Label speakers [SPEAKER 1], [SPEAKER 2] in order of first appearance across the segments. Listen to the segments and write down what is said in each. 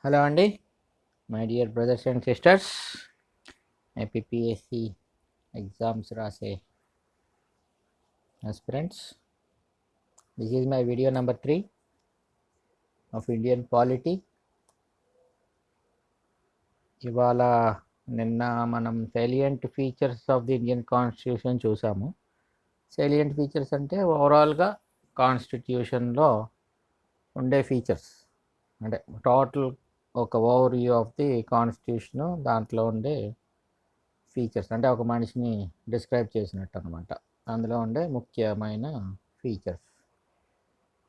[SPEAKER 1] Hello అండి, my dear brothers and sisters. APSC exams రాసే aspirants. This is my video number 3 of Indian polity. ఇవాళ నిన్న మనం salient features of the Indian constitution చూసాము. Salient features అంటే ఓవరాల్గా కాన్స్టిట్యూషన్లో ఉండే ఫీచర్స్, అంటే టోటల్ ఒక over view of the constitution, దాంట్లో ఉండే ఫీచర్స్ అంటే ఒక మనిషిని డిస్క్రైబ్ చేసినట్టు అనమాట. అందులో ఉండే ముఖ్యమైన ఫీచర్స్.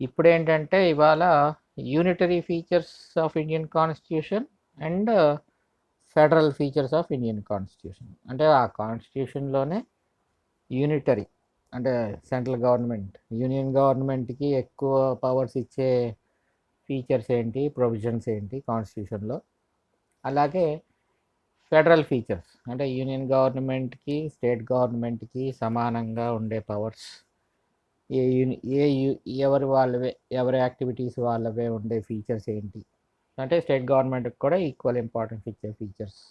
[SPEAKER 1] ఇప్పుడు ఏంటంటే ఇవాళ unitary features of Indian constitution and federal features of Indian constitution. అంటే ఆ కాన్స్టిట్యూషన్లోనే యూనిటరీ అంటే సెంట్రల్ గవర్నమెంట్, యూనియన్ గవర్నమెంట్కి ఎక్కువ పవర్స్ ఇచ్చే ఫీచర్స్ ఏంటి, ప్రొవిజన్స్ ఏంటి కాన్స్టిట్యూషన్లో. అలాగే ఫెడరల్ ఫీచర్స్ అంటే యూనియన్ గవర్నమెంట్కి స్టేట్ గవర్నమెంట్కి సమానంగా ఉండే పవర్స్, ఏ ఎవరి వాళ్ళవే, ఎవరి యాక్టివిటీస్ వాళ్ళవే ఉండే ఫీచర్స్ ఏంటి, అంటే స్టేట్ గవర్నమెంట్కి కూడా ఈక్వల్ ఇంపార్టెన్స్ ఇచ్చే ఫీచర్స్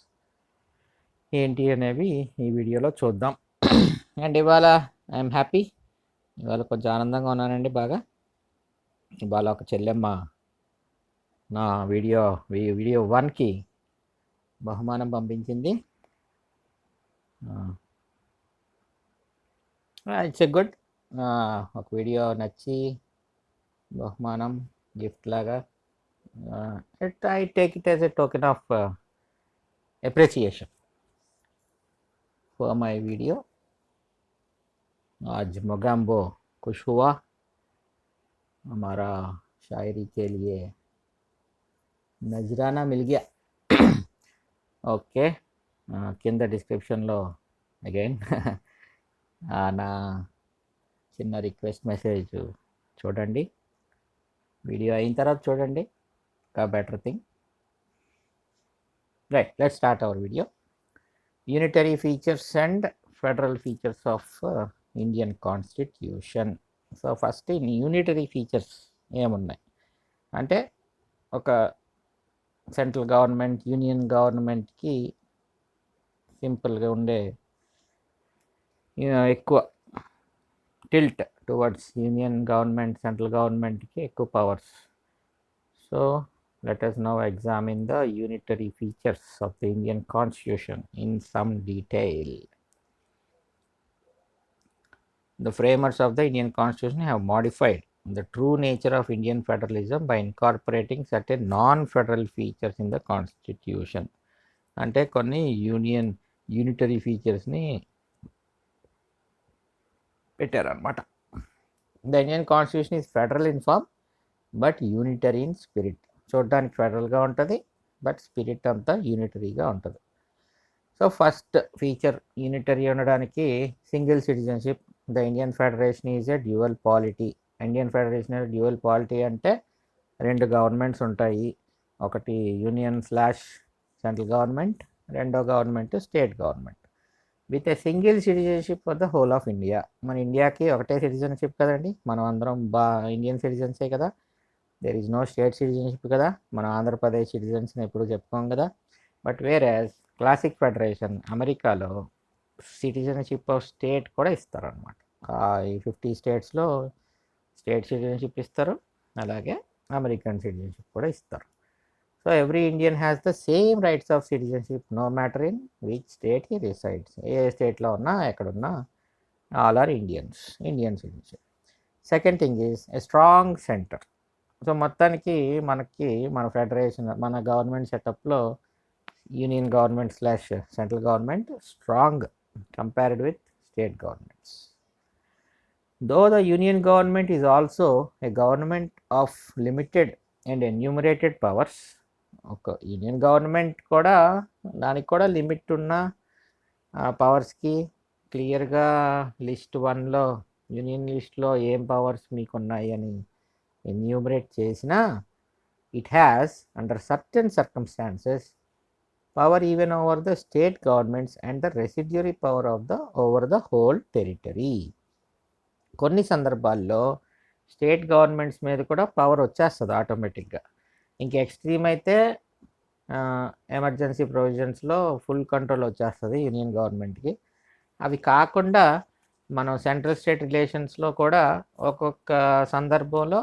[SPEAKER 1] ఏంటి అనేవి ఈ వీడియోలో చూద్దాం. అండ్ ఇవాళ ఐఎమ్ హ్యాపీ, ఇవాళ కొంచెం ఆనందంగా ఉన్నానండి బాగా. ఇవాళ ఒక చెల్లెమ్మ నా వీడియో 1కి బహుమానం పంపించింది. ఇట్స్ ఎ గుడ్, ఒక వీడియో నచ్చి బహుమానం గిఫ్ట్ లాగా, I take it as a token of appreciation for my video. आज मोगैम्बो खुश हुआ, हमारा शायरी के लिए नजराना मिल गया. ఓకే, కింద డిస్క్రిప్షన్లో అగైన్ నా చిన్న రిక్వెస్ట్ మెసేజ్ చూడండి, వీడియో అయిన తర్వాత చూడండి, ఇంకా better thing. Right, let's start our video. Unitary features and federal features of Indian constitution. So first unitary features ఏమున్నాయి అంటే, ఒక సెంట్రల్ గవర్నమెంట్ యూనియన్ గవర్నమెంట్కి సింపుల్గా ఉండే ఎక్కువ tilt towards union government, central గవర్నమెంట్కి ఎక్కువ powers. So let us now examine the unitary features of the Indian Constitution in some detail. The framers of the Indian Constitution have modified the true nature of Indian federalism by incorporating certain non-federal features in the Constitution. అంటే కొన్ని unitary ఫీచర్స్ని పెట్టారనమాట. The Indian Constitution is federal in form but unitary in spirit. చూడడానికి ఫెడరల్గా ఉంటుంది, but spirit అంతా యూనిటరీగా ఉంటుంది. So first feature unitary ఉండడానికి single citizenship. The Indian federation is a dual polity. Indian federation dual polity అంటే రెండు governments ఉంటాయి, ఒకటి union / central government, రెండో government state government, with a single citizenship for the whole of India. మన ఇండియాకి ఒకటే citizenship కదండి, మనం అందరం ఇండియన్ సిటిజన్సే కదా. There is no state citizenship కదా, మనం ఆంధ్రప్రదేశ్ సిటిజన్స్ని ఎప్పుడు చెప్పుకోం కదా. బట్ వేరేస్ క్లాసిక్ ఫెడరేషన్ అమెరికాలో సిటిజన్షిప్ ఆఫ్ స్టేట్ కూడా ఇస్తారనమాట. ఈ 50 స్టేట్స్లో స్టేట్ సిటిజన్షిప్ ఇస్తారు, అలాగే అమెరికన్ సిటిజన్షిప్ కూడా ఇస్తారు. So every Indian has the same rights of citizenship no matter in which state he resides. ఏ స్టేట్లో ఉన్నా ఎక్కడున్నా all are Indian citizenship. Second thing is a strong centre. So మొత్తానికి మనకి మన ఫెడరేషన్, మన గవర్నమెంట్ సెటప్లో union government / central government strong compared with state governments. Though the union government is also a government of limited and enumerated powers. ఒక union government కూడా, దానికి కూడా limit ఉన్న పవర్స్కి క్లియర్గా లిస్ట్ 1లో యూనియన్ లిస్ట్లో ఏం పవర్స్ మీకు ఉన్నాయి అని ఎన్యూమరేట్ చేసినా, it has under certain circumstances power even over the state governments and the residuary power of the over the whole territory. కొన్ని సందర్భాల్లో స్టేట్ గవర్నమెంట్స్ మీద కూడా పవర్ వచ్చేస్తుంది ఆటోమేటిక్గా. ఇంక ఎక్స్ట్రీమ్ అయితే ఎమర్జెన్సీ ప్రొవిజన్స్లో ఫుల్ కంట్రోల్ వచ్చేస్తుంది యూనియన్ గవర్నమెంట్కి. అవి కాకుండా మనం సెంట్రల్ స్టేట్ రిలేషన్స్లో కూడా ఒక్కొక్క సందర్భంలో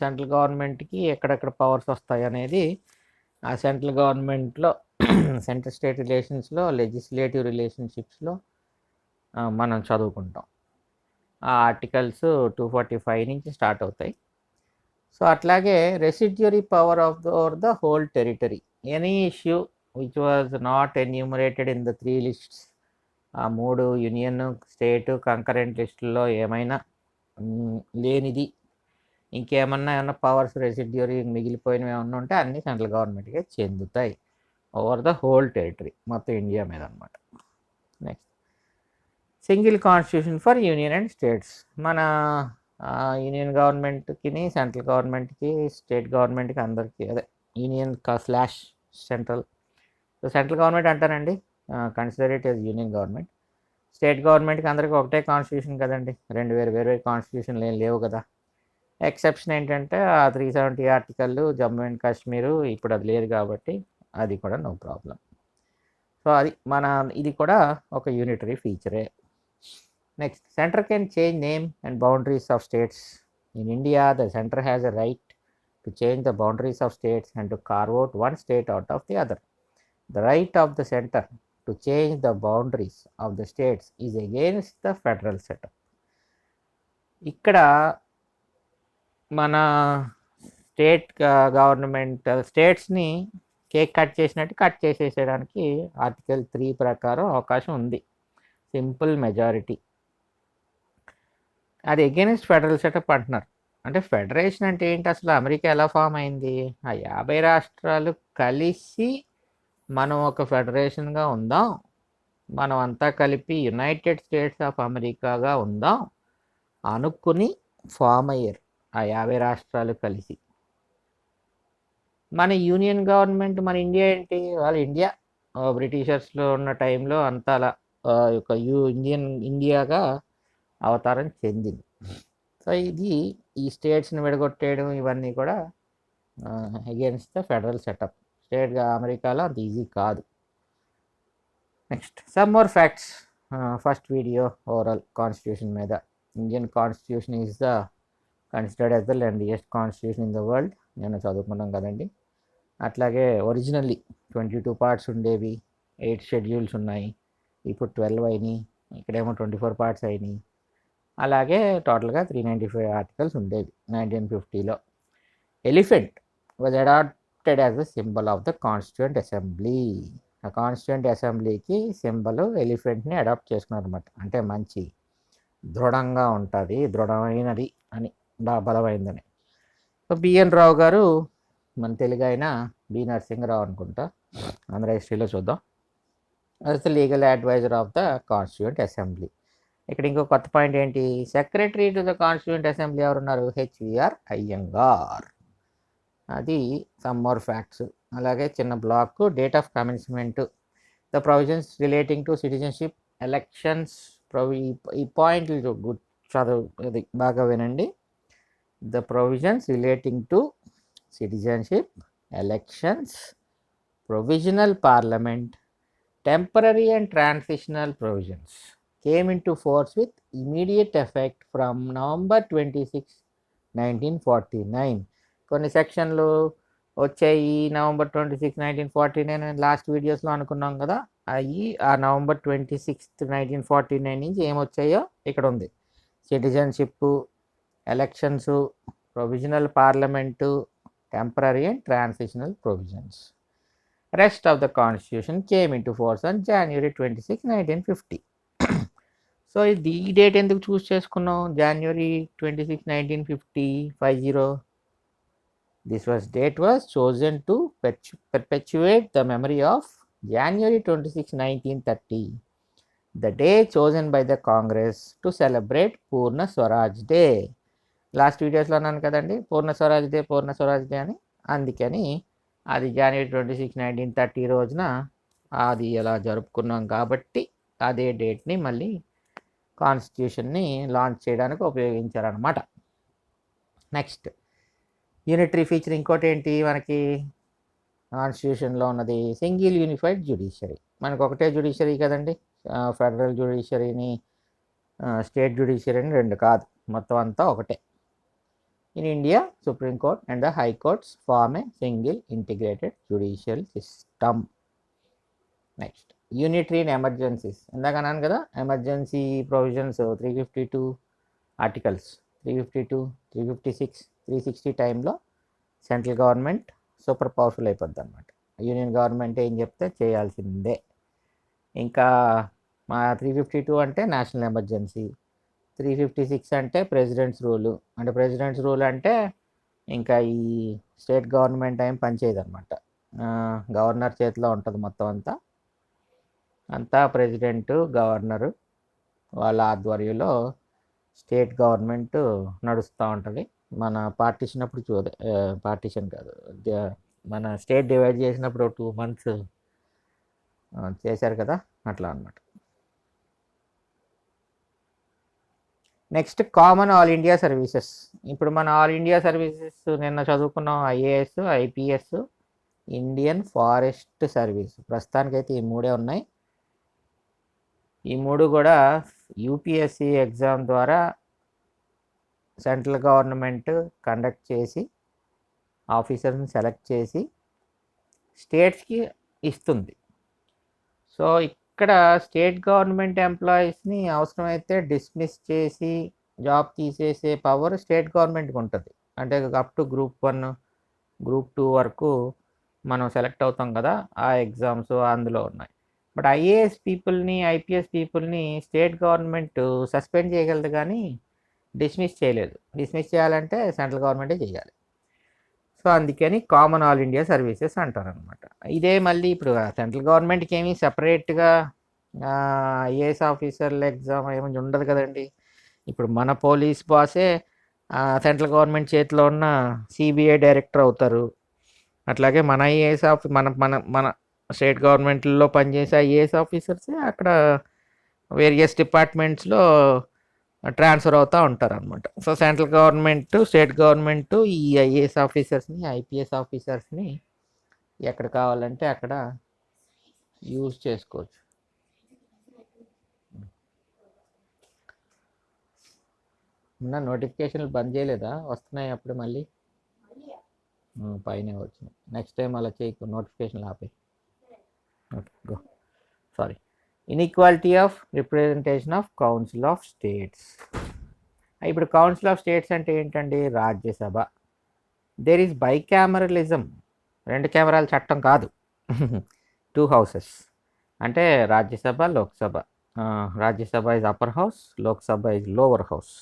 [SPEAKER 1] సెంట్రల్ గవర్నమెంట్కి ఎక్కడెక్కడ పవర్స్ వస్తాయి అనేది ఆ సెంట్రల్ గవర్నమెంట్లో సెంట్రల్ స్టేట్ రిలేషన్స్లో లెజిస్లేటివ్ రిలేషన్షిప్స్లో మనం చదువుకుంటాం. ఆ ఆర్టికల్స్ 245 నుంచి స్టార్ట్ అవుతాయి. సో అట్లాగే residuary power of the whole territory, any issue which was not enumerated in the 3 lists, ఆ 3 యూనియన్ స్టేట్ కంకరెంట్ లిస్టుల్లో ఏమైనా లేనిది, ఏమన్నా పవర్స్ రెసిడ్యూరీ మిగిలిపోయినవి ఏమన్నా ఉంటే అన్నీ సెంట్రల్ గవర్నమెంట్కే చెందుతాయి ఓవర్ ద హోల్ టెరిటరీ, మొత్తం ఇండియా మీద అనమాట. Next, single constitution for union and states. మన యూనియన్ గవర్నమెంట్కి, సెంట్రల్ గవర్నమెంట్కి, స్టేట్ గవర్నమెంట్కి అందరికీ అదే union slash central. So central government అంటారండి, consider it as union government. State గవర్నమెంట్కి అందరికీ ఒకటే కాన్స్టిట్యూషన్ కదండి, వేరే కాన్స్టిట్యూషన్లు ఏం లేవు కదా. ఎక్సెప్షన్ ఏంటంటే ఆ 370 ఆర్టికల్ జమ్మూ అండ్ కాశ్మీరు ఇప్పుడు అది లేదు కాబట్టి అది కూడా నో ప్రాబ్లం. సో అది ఇది కూడా ఒక యూనిటరీ ఫీచరే. Next, centre can change name and boundaries of states. In India the centre has a right to change the boundaries of states and to carve out one state out of the other. The right of the centre to change the boundaries of the states is against the federal setup. ఇక్కడ మన state government స్టేట్స్ని cake cut చేసినట్టు cut చేసేసేయడానికి article 3 ప్రకారం అవకాశం ఉంది, simple majority. అది against federal setup అంటున్నారు. అంటే ఫెడరేషన్ అంటే ఏంటి, అసలు అమెరికా ఎలా ఫామ్ అయింది? ఆ 50 రాష్ట్రాలు కలిసి మనం ఒక ఫెడరేషన్గా ఉందాం, మనం అంతా కలిపి యునైటెడ్ స్టేట్స్ ఆఫ్ అమెరికాగా ఉందాం అనుకుని ఫామ్ అయ్యారు ఆ 50 రాష్ట్రాలు కలిసి. మన యూనియన్ గవర్నమెంట్, మన ఇండియా ఏంటి, వాళ్ళు ఇండియా బ్రిటిషర్స్లో ఉన్న టైంలో అంతా అలా ఒక ఇండియాగా అవతారం చెందింది. సో ఇది ఈ స్టేట్స్ని విడగొట్టేయడం ఇవన్నీ కూడా అగేన్స్ట్ ద ఫెడరల్ సెటప్. స్టేట్గా అమెరికాలో అంత ఈజీ కాదు. Next, some more facts. First video overall constitution మీద. Indian constitution is the considered as the lengthiest constitution in the world. నేను చదువుకున్నాం కదండి. అట్లాగే ఒరిజినల్లీ 22 పార్ట్స్ ఉండేవి, 8 షెడ్యూల్స్ ఉన్నాయి, ఇప్పుడు 12 అయినాయి, ఇక్కడేమో 24 పార్ట్స్ అయినాయి. అలాగే టోటల్గా 395 ఆర్టికల్స్ ఉండేవి 1950లో. Elephant was adopted as the symbol of the constituent assembly. ఆ కాన్స్టిట్యూయెంట్ అసెంబ్లీకి సింబల్ ఎలిఫెంట్ని అడాప్ట్ చేసుకున్నారు అనమాట. అంటే మంచి దృఢంగా ఉంటుంది, దృఢమైనది అని, బలమైందని. సో బిఎన్ రావు గారు, మన తెలుగు అయిన బి నరసింహరావు అనుకుంటా, ఆంధ్ర హిస్టరీలో చూద్దాం, as the legal adviser of the constituent assembly. ఇక్కడ ఇంకో కొత్త పాయింట్ ఏంటి, secretary to the constituent assembly ఎవరున్నారు, హెచ్విఆర్ అయ్యంగార్. అది సమ్ మోర్ ఫ్యాక్ట్స్. అలాగే చిన్న block, date of commencement, the provisions relating to citizenship, elections. ఈ పాయింట్లు చదువు, అది బాగా వినండి. The provisions relating to citizenship, elections, provisional parliament, temporary and transitional provisions came into force with immediate effect from November 26, 1949. కొన్ని సెక్షన్లు వచ్చాయి నవంబర్ 26, 1949 లాస్ట్ వీడియోస్లో అనుకున్నాం కదా, అవి ఆ నవంబర్ 26, 1949 నుంచి ఏమొచ్చాయో ఇక్కడ ఉంది. Citizenship, elections, provisional parliament, temporary and transitional provisions. Rest of the constitution came into force on January 26, 1950. So ఈ డేట్ ఎందుకు చూస్ చేసుకున్నాం, January 26, 1950. This date was chosen to perpetuate the memory of January 26, 1930, the day chosen by the Congress to celebrate Purna Swaraj Day. Last వీడియోస్లో అన్నాను కదండి, పూర్ణ Swaraj day అని. అందుకని అది January 26, 1930 రోజున అది ఎలా జరుపుకున్నాం కాబట్టి అదే డేట్ని మళ్ళీ కాన్స్టిట్యూషన్ని లాంచ్ చేయడానికి ఉపయోగించారనమాట. నెక్స్ట్ యూనిటరీ ఫీచర్ ఇంకోటి ఏంటి మనకి కాన్స్టిట్యూషన్లో ఉన్నది, సింగిల్ యూనిఫైడ్ జ్యుడిషియరీ. మనకు ఒకటే జ్యుడిషియరీ కదండి, ఫెడరల్ జ్యుడిషియరీని స్టేట్ జ్యుడిషియరీని రెండు కాదు, మొత్తం అంతా ఒకటే. In India supreme court and the high courts form a single integrated judicial system. Next unitary in emergencies. ఇందాక అన్నాను కదా, ఎమర్జెన్సీ ప్రొవిజన్స్ 352 ఆర్టికల్స్, 352, 356, 360 టైంలో సెంట్రల్ గవర్నమెంట్ సూపర్ పవర్ఫుల్ అయిపోద్ది అనమాట. యూనియన్ గవర్నమెంట్ ఏం చెప్తే చేయాల్సిందే. ఇంకా మా 352 అంటే నేషనల్ ఎమర్జెన్సీ, 356 అంటే ప్రెసిడెంట్స్ రూలు. అంటే ప్రెసిడెంట్స్ రూల్ అంటే ఇంకా ఈ స్టేట్ గవర్నమెంట్ ఏం పనిచేయదు అనమాట, గవర్నర్ చేతిలో ఉంటుంది మొత్తం అంతా ప్రెసిడెంటు గవర్నరు వాళ్ళ ఆధ్వర్యంలో స్టేట్ గవర్నమెంట్ నడుస్తూ ఉంటుంది. మన పార్టీషన్ అప్పుడు పార్టీషన్ కాదు, మన స్టేట్ డివైడ్ చేసినప్పుడు 2 months చేశారు కదా, అట్లా అనమాట. Next common all India services. ఇప్పుడు మన ఆల్ ఇండియా సర్వీసెస్ నిన్న చదువుకున్నాం, IAS, IPS, Indian forest service. ప్రస్తుతానికైతే ఈ 3 ఉన్నాయి. ఈ 3 కూడా యూపీఎస్సి ఎగ్జామ్ ద్వారా సెంట్రల్ గవర్నమెంట్ కండక్ట్ చేసి ఆఫీసర్ని సెలెక్ట్ చేసి స్టేట్స్కి ఇస్తుంది. సో ఇక్కడ స్టేట్ గవర్నమెంట్ ఎంప్లాయీస్ని అవసరమైతే డిస్మిస్ చేసి జాబ్ తీసేసే పవర్ స్టేట్ గవర్నమెంట్కి ఉంటుంది. అంటే అప్ టు గ్రూప్ 1, గ్రూప్ 2 వరకు మనం సెలెక్ట్ అవుతాం కదా, ఆ ఎగ్జామ్స్ అందులో ఉన్నాయి. బట్ ఐఏఎస్ పీపుల్ని, ఐపీఎస్ పీపుల్ని స్టేట్ గవర్నమెంట్ సస్పెండ్ చేయగలదు కానీ డిస్మిస్ చేయలేదు. డిస్మిస్ చేయాలంటే సెంట్రల్ గవర్నమెంటే చేయాలి. సో అందుకని కామన్ ఆల్ ఇండియా సర్వీసెస్ అంటారనమాట. ఇదే మళ్ళీ ఇప్పుడు సెంట్రల్ గవర్నమెంట్కి ఏమీ సపరేట్గా ఐఏఎస్ ఆఫీసర్ల ఎగ్జామ్ ఏమి ఉండదు కదండి. ఇప్పుడు మన పోలీస్ బాసే సెంట్రల్ గవర్నమెంట్ చేతిలో ఉన్న సిబిఐ డైరెక్టర్ అవుతారు. అట్లాగే మన ఐఏఎస్ మన మన మన స్టేట్ గవర్నమెంట్లో పనిచేసే ఐఏఎస్ ఆఫీసర్సే అక్కడ వేరియస్ డిపార్ట్మెంట్స్లో ట్రాన్స్ఫర్ అవుతూ ఉంటారు అనమాట. So central government, state government ఈ ఐఏఎస్ ఆఫీసర్స్ని, ఐపీఎస్ ఆఫీసర్స్ని ఎక్కడ కావాలంటే అక్కడ యూజ్ చేసుకోవచ్చు. ఉన్న నోటిఫికేషన్లు బంద్ చేయలేదా, వస్తున్నాయి అప్పుడు మళ్ళీ పైన వచ్చినాయి. నెక్స్ట్ టైం అలా చేయకు, నోటిఫికేషన్లు ఆపే. Okay go. Sorry. Inequality of representation of council of states. ఇప్పుడు కౌన్సిల్ ఆఫ్ స్టేట్స్ అంటే ఏంటండి, రాజ్యసభ. దేర్ ఈజ్ బైకామరలిజం, 2 కెమెరాల చట్టం కాదు, 2 houses. అంటే Rajya Sabha, Lok Sabha. Rajya Sabha is upper house, Lok Sabha is lower house.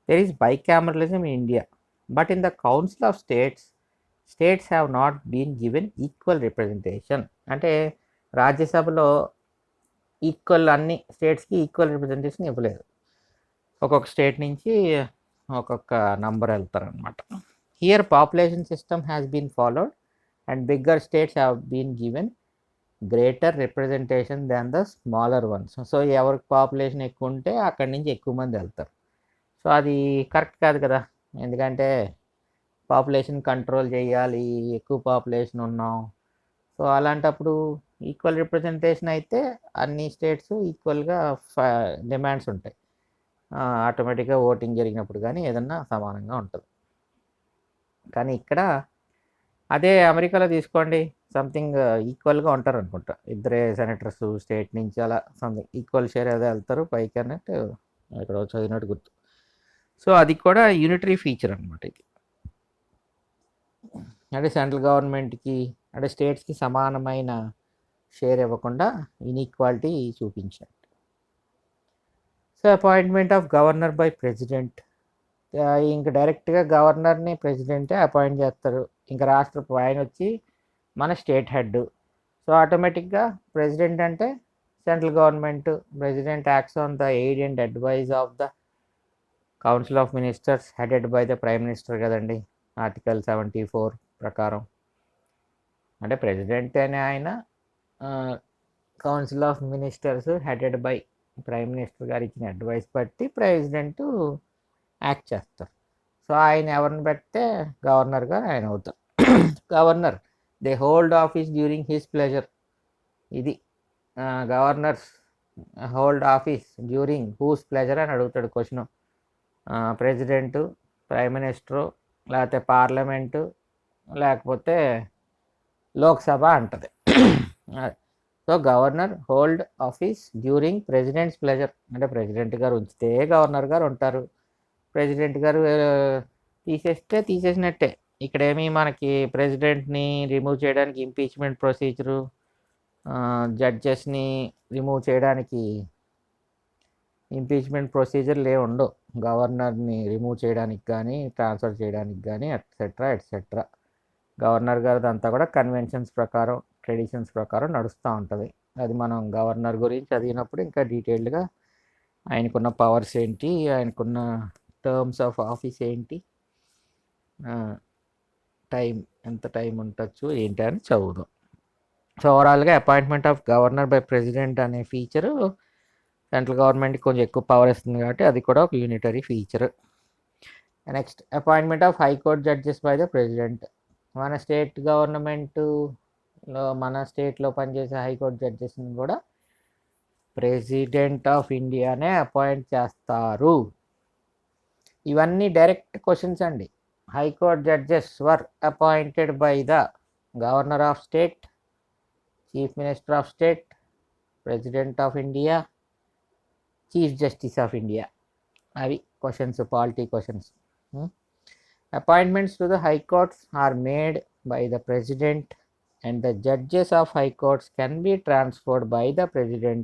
[SPEAKER 1] There is bicameralism in India, but in the council of states, states have not been given equal representation. అంటే రాజ్యసభలో equal, అన్ని స్టేట్స్కి ఈక్వల్ రిప్రజెంటేషన్ ఇవ్వలేదు. ఒక్కొక్క స్టేట్ నుంచి ఒక్కొక్క నంబర్ వెళ్తారనమాట. Here population system has been followed and bigger states have been given greater representation than the smaller ones. So ఎవరికి పాపులేషన్ ఎక్కువ ఉంటే అక్కడి నుంచి ఎక్కువ మంది వెళ్తారు. సో అది కరెక్ట్ కాదు కదా, ఎందుకంటే పాపులేషన్ కంట్రోల్ చేయాలి, ఎక్కువ పాపులేషన్ ఉన్నాం. సో అలాంటప్పుడు ఈక్వల్ రిప్రజెంటేషన్ అయితే అన్ని స్టేట్స్ ఈక్వల్గా డిమాండ్స్ ఉంటాయి, ఆటోమేటిక్గా ఓటింగ్ జరిగినప్పుడు కానీ ఏదన్నా సమానంగా ఉంటుంది. కానీ ఇక్కడ అదే అమెరికాలో తీసుకోండి, సంథింగ్ ఈక్వల్గా ఉంటారు అనుకుంటా, 2 సెనేటర్స్ స్టేట్ నుంచి అలా సంథింగ్ ఈక్వల్ షేర్ అదే వెళ్తారు పైకి అన్నట్టు ఇక్కడ చదివినట్టు గుర్తు. సో అది కూడా యూనిటరీ ఫీచర్ అనమాట ఇది. అంటే సెంట్రల్ గవర్నమెంట్కి, అంటే స్టేట్స్కి సమానమైన షేర్ ఇవ్వకుండా ఇన్ఈక్వాలిటీ చూపించినట్టు. So appointment of governor by president. ఇంకా డైరెక్ట్గా గవర్నర్ని ప్రెసిడెంటే అపాయింట్ చేస్తారు. ఇంకా రాష్ట్రపతి ఆయన వచ్చి మన స్టేట్ హెడ్. సో ఆటోమేటిక్గా ప్రెసిడెంట్ అంటే central government. President acts on the aid and advise of the council of ministers headed by the prime minister కదండి, ఆర్టికల్ 74 ప్రకారం. అంటే ప్రెసిడెంట్ అనే ఆయన council of ministers headed by prime minister గారు ఇచ్చిన advice బట్టి ప్రెసిడెంట్ యాక్ట్ చేస్తారు. So ఆయన ఎవరిని పెడితే గవర్నర్గా ఆయన అవుతారు. Governor they hold office during his pleasure. ఇది governors hold office during whose pleasure అని అడుగుతాడు క్వశ్చన్. ప్రెసిడెంటు, ప్రైమ్ మినిస్టరు, లేకపోతే పార్లమెంటు, లేకపోతే లోక్సభ అంటది. So governor hold office during president's pleasure, అంటే ప్రెసిడెంట్ గారు ఉంచితే గవర్నర్ గారు ఉంటారు, ప్రెసిడెంట్ గారు తీసేస్తే తీసేసినట్టే. ఇక్కడేమి మనకి ప్రెసిడెంట్ని రిమూవ్ చేయడానికి ఇంపీచ్మెంట్ ప్రొసీజరు, జడ్జెస్ని రిమూవ్ చేయడానికి ఇంపీచ్మెంట్ ప్రొసీజర్లు ఏమి ఉండవు. గవర్నర్ని రిమూవ్ చేయడానికి కానీ ట్రాన్స్ఫర్ చేయడానికి కానీ ఎట్సెట్రా ఎట్సెట్రా. గవర్నర్ గారిది అంతా కూడా కన్వెన్షన్స్ ప్రకారం, ట్రెడిషన్స్ ప్రకారం నడుస్తూ ఉంటుంది. అది మనం గవర్నర్ గురించి చదివినప్పుడు ఇంకా డీటెయిల్డ్గా ఆయనకున్న పవర్స్ ఏంటి, ఆయనకున్న టర్మ్స్ ఆఫ్ ఆఫీస్ ఏంటి, టైం ఎంత టైం ఉండొచ్చు ఏంటి అని చదువుదాం. సో ఓవరాల్గా appointment of governor by president అనే ఫీచరు సెంట్రల్ గవర్నమెంట్కి కొంచెం ఎక్కువ పవర్ ఇస్తుంది కాబట్టి అది కూడా ఒక unitary feature. Next appointment of high court judges by the president. మన స్టేట్ గవర్నమెంట్లో మన స్టేట్లో పనిచేసే హైకోర్టు జడ్జెస్ని కూడా ప్రెసిడెంట్ ఆఫ్ ఇండియానే అపాయింట్ చేస్తారు. ఇవన్నీ డైరెక్ట్ క్వశ్చన్స్ అండి. High court judges were appointed by the governor of state, chief minister of state, president of India, chief justice of India. అవి questions, polity questions. Appointments to the high courts are made by the president and the judges of high courts can be transferred by the president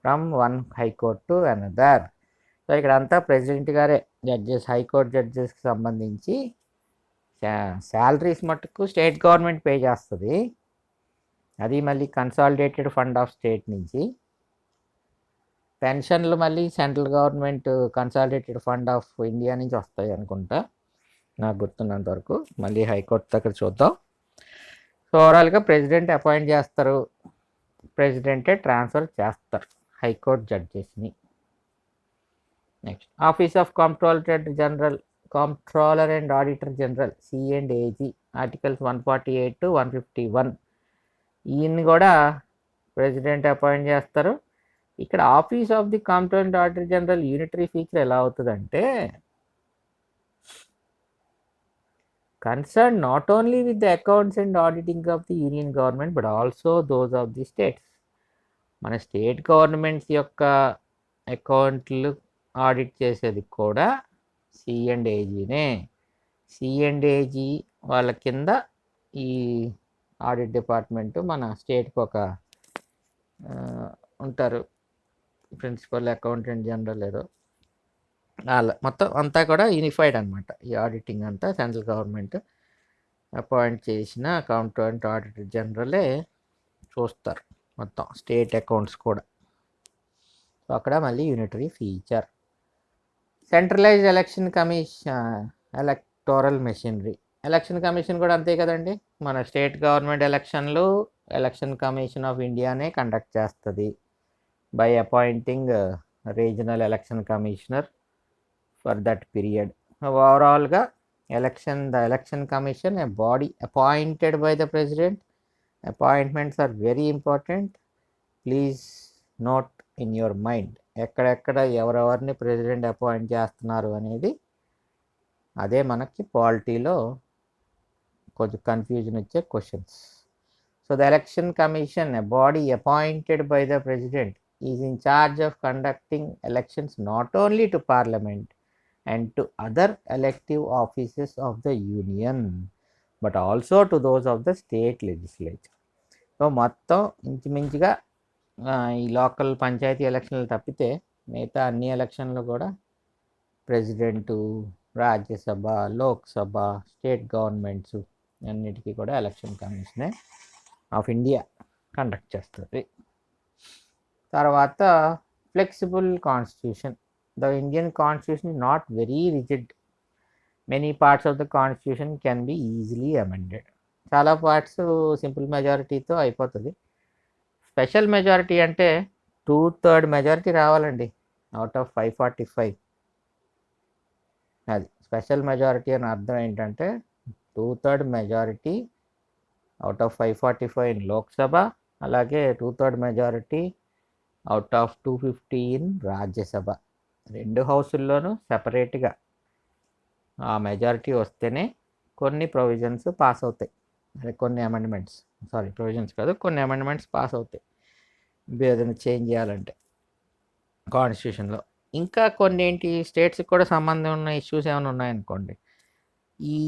[SPEAKER 1] from one high court to another. So ఇక్కడ అంతా president గారే judges, high court జడ్జెస్కి సంబంధించి salaries మట్టుకు state government pay చేస్తుంది. అది మళ్ళీ consolidated fund of state నుంచి. పెన్షన్లు మళ్ళీ central government consolidated fund of India నుంచి వస్తాయి అనుకుంటా, నాకు గుర్తున్నంత వరకు. మళ్ళీ హైకోర్టు దగ్గర చూద్దాం. సో ఓవరాల్గా ప్రెసిడెంట్ అపాయింట్ చేస్తారు, ప్రెసిడెంటే ట్రాన్స్ఫర్ చేస్తారు హైకోర్టు జడ్జెస్ని. Next office of controller and auditor general C&AG, articles 148 to 151. ఈయన్ని కూడా ప్రెసిడెంట్ అపాయింట్ చేస్తారు. ఇక్కడ office of the controller and auditor general unitary feature ఎలా అవుతుందంటే, concerned not only with the accounts and auditing of the union government but also those of the states. మన state governments యొక్క అకౌంట్లు audit చేసేది కూడా C&AGనే. C&AG వాళ్ళ కింద ఈ ఆడిట్ డిపార్ట్మెంటు మన స్టేట్కి ఒక ఉంటారు, ప్రిన్సిపల్ అకౌంటెంట్ జనరల్ ఏదో, అలా మొత్తం అంతా కూడా యూనిఫైడ్ అనమాట. ఈ ఆడిటింగ్ అంతా సెంట్రల్ గవర్నమెంట్ అపాయింట్ చేసిన అకౌంటెంట్ ఆడిటర్ జనరలే చూస్తారు మొత్తం స్టేట్ అకౌంట్స్ కూడా. సో అక్కడ మళ్ళీ unitary feature. Centralised election electoral machinery. Election commission కూడా అంతే కదండి. మన స్టేట్ గవర్నమెంట్ ఎలక్షన్లు ఎలక్షన్ కమిషన్ ఆఫ్ ఇండియానే కండక్ట్ చేస్తుంది by appointing regional election commissioner for that period. Overall the election commission, a body appointed by the president. Appointments are very important, please note in your mind. ఎక్కడెక్కడ ఎవరెవరిని president appoint చేస్తున్నారు అనేది అదే మనకి పాలిటీలో కొంచెం confusion వచ్చే questions. So the election commission, a body appointed by the president, is in charge of conducting elections not only to parliament and to other elective offices of the union but also to those of the state legislature. So మొత్తం ఇంచుమించుగా ఈ local panchayat ఎలక్షన్లు తప్పితే మిగతా అన్ని ఎలక్షన్లు కూడా president, Rajya Sabha, Lok Sabha, state governments అన్నిటికీ కూడా ఎలక్షన్ కమిషనే ఆఫ్ ఇండియా కండక్ట్ చేస్తుంది. తర్వాత flexible constitution. The Indian constitution is not very rigid. Many parts of the constitution can be easily amended. చాలా పార్ట్స్ సింపుల్ మెజారిటీతో అయిపోతుంది. స్పెషల్ మెజారిటీ అంటే 2/3 మెజారిటీ రావాలండి అవుట్ ఆఫ్ 545. అది స్పెషల్ మెజారిటీ అని అర్థం ఏంటంటే 2/3 majority out of 545 in Lok Sabha, అలాగే 2/3 majority out of 250 in Rajya Sabha. రెండు హౌసుల్లోనూ సెపరేట్గా ఆ మెజారిటీ వస్తేనే కొన్ని ప్రొవిజన్స్ పాస్ అవుతాయి, అదే కొన్ని అమెండ్మెంట్స్, ప్రొవిజన్స్ కాదు, కొన్ని అమెండ్మెంట్స్ పాస్ అవుతాయి ఏదైనా చేంజ్ చేయాలంటే కాన్స్టిట్యూషన్లో. ఇంకా కొన్ని ఏంటి, స్టేట్స్కి కూడా సంబంధం ఉన్న ఇష్యూస్ ఏమైనా ఉన్నాయనుకోండి, ఈ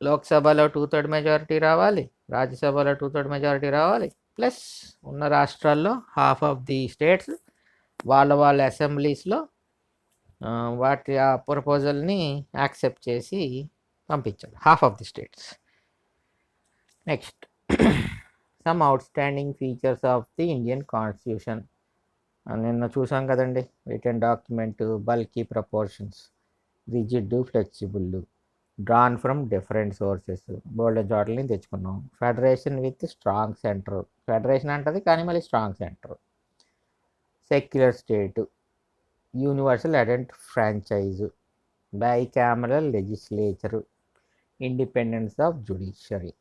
[SPEAKER 1] లోక్సభలో 2/3 మెజారిటీ రావాలి, రాజ్యసభలో 2/3 మెజారిటీ రావాలి, ప్లస్ ఉన్న రాష్ట్రాల్లో హాఫ్ ఆఫ్ ది స్టేట్స్ వాళ్ళ అసెంబ్లీస్లో వాటి ఆ ప్రపోజల్ని యాక్సెప్ట్ చేసి పంపించాలి, half of the states. Next, some outstanding features of the Indian constitution. నిన్న చూసాం కదండి, written document, bulky proportions, rigid, flexible, drawn from different sources, బోల్డ్ చోట్లని తెచ్చుకున్నాం. Federation with strong centre, federation అంటది కానీ మళ్ళీ strong centre. Secular state, universal adult franchise, bicameral legislature, independence of judiciary.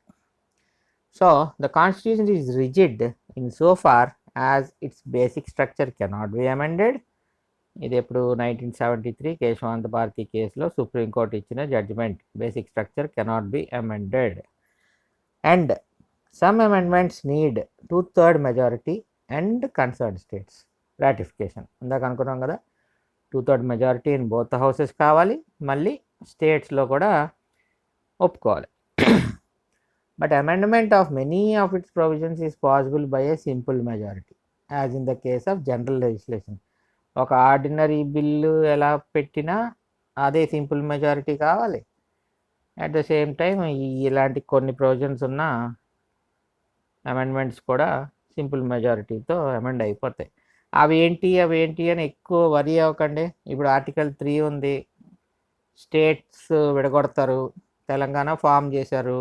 [SPEAKER 1] So the constitution is rigid insofar as its basic structure cannot be amended. ఇది ఎప్పుడు 1973 కేశవానంద భారతి కేసులో సుప్రీంకోర్టు ఇచ్చిన judgement, basic structure cannot be amended and some amendments need 2/3 majority and concern states ratification. ఇందాక అనుకున్నాం కదా, 2/3 majority in both houses కావాలి, మళ్ళీ స్టేట్స్లో కూడా ఒప్పుకోవాలి. But amendment of many of it's provisions is possible by A simple majority as in the case of general legislation. ఒక ordinary bill ఎలా పెట్టినా అదే సింపుల్ మెజారిటీ కావాలి. అట్ ద సేమ్ టైం ఇలాంటి కొన్ని ప్రొవిజన్స్ ఉన్న అమెండ్మెంట్స్ కూడా సింపుల్ మెజారిటీతో అమెండ్ అయిపోతాయి. అవి ఏంటి అని ఎక్కువ వరీ అవ్వకండి. ఇప్పుడు ఆర్టికల్ 3 ఉంది, స్టేట్స్ విడగొడతారు, తెలంగాణ ఫామ్ చేశారు.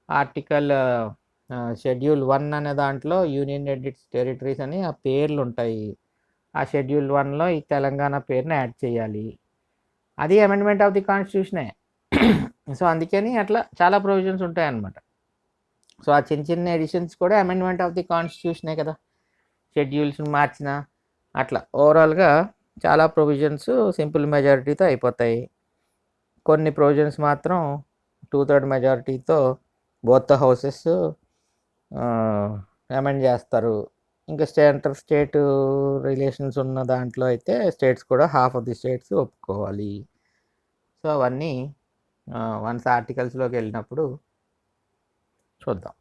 [SPEAKER 1] ఆర్టికల్ షెడ్యూల్ 1 అనే దాంట్లో యూనియన్ టెరిటరీస్ టెరిటరీస్ అని ఆ పేర్లు ఉంటాయి. ఆ షెడ్యూల్ 1లో ఈ తెలంగాణ పేరుని యాడ్ చేయాలి. అది అమెండ్మెంట్ ఆఫ్ ది కాన్స్టిట్యూషనే. సో అందుకని అట్లా చాలా ప్రొవిజన్స్ ఉంటాయి అన్నమాట. సో ఆ చిన్న చిన్న ఎడిషన్స్ కూడా అమెండ్మెంట్ ఆఫ్ ది కాన్స్టిట్యూషనే కదా, షెడ్యూల్స్ మార్చిన అట్లా. ఓవరాల్గా చాలా ప్రొవిజన్స్ సింపుల్ మెజారిటీతో అయిపోతాయి. కొన్ని ప్రొవిజన్స్ మాత్రం 2/3 మెజారిటీతో బోత్ హౌసెస్ అమెండ్ చేస్తారు. ఇంకా స్టేట్ రిలేషన్స్ ఉన్న దాంట్లో అయితే స్టేట్స్ కూడా హాఫ్ ఆఫ్ ది స్టేట్స్ ఒప్పుకోవాలి. సో అవన్నీ వన్స్ ఆర్టికల్స్లోకి వెళ్ళినప్పుడు చూద్దాం.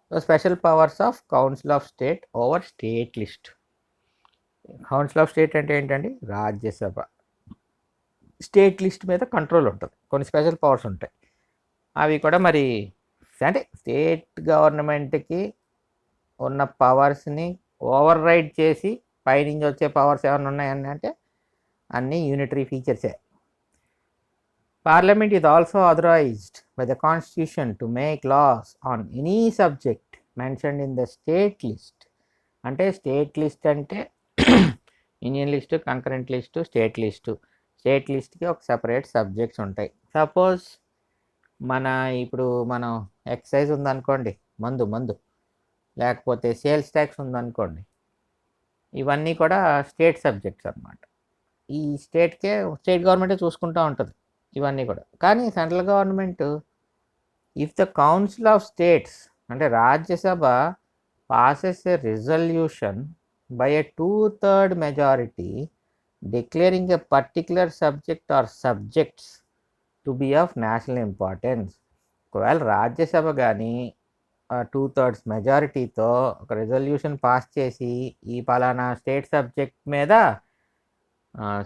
[SPEAKER 1] So special powers of council of state over state list. Council of state అంటే ఏంటండి, రాజ్యసభ స్టేట్ లిస్ట్ మీద కంట్రోల్ ఉంటుంది, కొన్ని స్పెషల్ పవర్స్ ఉంటాయి. అవి కూడా మరి అంటే స్టేట్ గవర్నమెంట్కి ఉన్న పవర్స్ని ఓవర్ రైడ్ చేసి పైనుంచి వచ్చే పవర్స్ ఏమైనా ఉన్నాయని అంటే అన్నీ యూనిటరీ ఫీచర్సే. Parliament is also authorised by the constitution to make laws on any subject mentioned in the state list. అంటే స్టేట్ లిస్ట్ అంటే union list, concurrent list, state list. State లిస్ట్కి ఒక సెపరేట్ సబ్జెక్ట్స్ ఉంటాయి. సపోజ్ ఇప్పుడు మనం excise ఉందనుకోండి, మందు, లేకపోతే సేల్స్ ట్యాక్స్ ఉందనుకోండి, ఇవన్నీ కూడా స్టేట్ సబ్జెక్ట్స్ అన్నమాట. ఈ స్టేట్ గవర్నమెంటే చూసుకుంటూ ఉంటుంది ఇవన్నీ కూడా. కానీ central government if the council of states అంటే Rajya Sabha passes a resolution by a 2/3 majority declaring a particular subject or subjects to be of national importance. ఒకవేళ రాజ్యసభ కానీ 2/3 మెజారిటీతో ఒక రెజల్యూషన్ పాస్ చేసి ఈ పలానా స్టేట్ సబ్జెక్ట్ మీద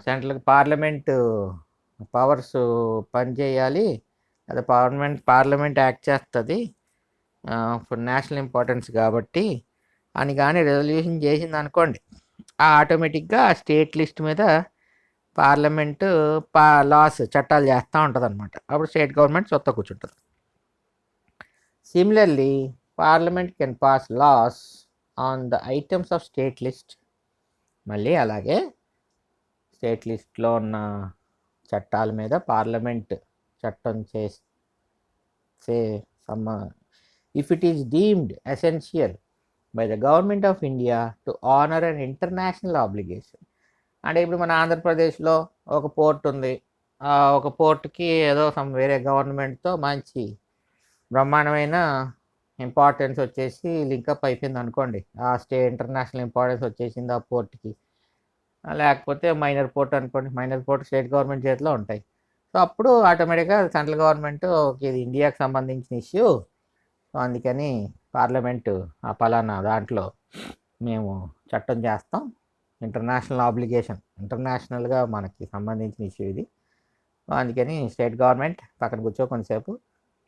[SPEAKER 1] సెంట్రల్ పార్లమెంట్ పవర్స్ పనిచేయాలి, అది పార్లమెంట్ యాక్ట్ చేస్తుంది ఫర్ నేషనల్ ఇంపార్టెన్స్ కాబట్టి అని కానీ రెజల్యూషన్ చేసింది అనుకోండి, ఆటోమేటిక్గా స్టేట్ లిస్ట్ మీద పార్లమెంటు లాస్ చట్టాలు చేస్తూ ఉంటుంది అనమాట. అప్పుడు స్టేట్ గవర్నమెంట్ సొత్త కూర్చుంటుంది. Similarly parliament can pass laws on the items of state list. మళ్ళీ అలాగే స్టేట్ లిస్ట్లో ఉన్న చట్టాల మీద పార్లమెంట్ చట్టం చేసే if it is deemed essential by the government of India to honor an international obligation. అంటే ఇప్పుడు మన ఆంధ్రప్రదేశ్లో ఒక పోర్ట్ ఉంది, ఒక పోర్ట్కి ఏదో వేరే గవర్నమెంట్తో మంచి బ్రహ్మాండమైన ఇంపార్టెన్స్ వచ్చేసి లింకప్ అయిపోయింది అనుకోండి, ఆ ఇంటర్నేషనల్ ఇంపార్టెన్స్ వచ్చేసింది ఆ పోర్ట్కి. లేకపోతే మైనర్ పోర్ట్ అనుకోండి, మైనర్ పోర్ట్ స్టేట్ గవర్నమెంట్ చేతిలో ఉంటాయి. సో అప్పుడు ఆటోమేటిక్గా సెంట్రల్ గవర్నమెంట్ ఇది ఇండియాకి సంబంధించిన ఇష్యూ, సో అందుకని పార్లమెంటు ఆ పలానా దాంట్లో మేము చట్టం చేస్తాం, ఇంటర్నేషనల్ ఆబ్లిగేషన్, ఇంటర్నేషనల్గా మనకి సంబంధించిన ఇష్యూ ఇది, అందుకని స్టేట్ గవర్నమెంట్ పక్కన కూర్చో కొంతసేపు,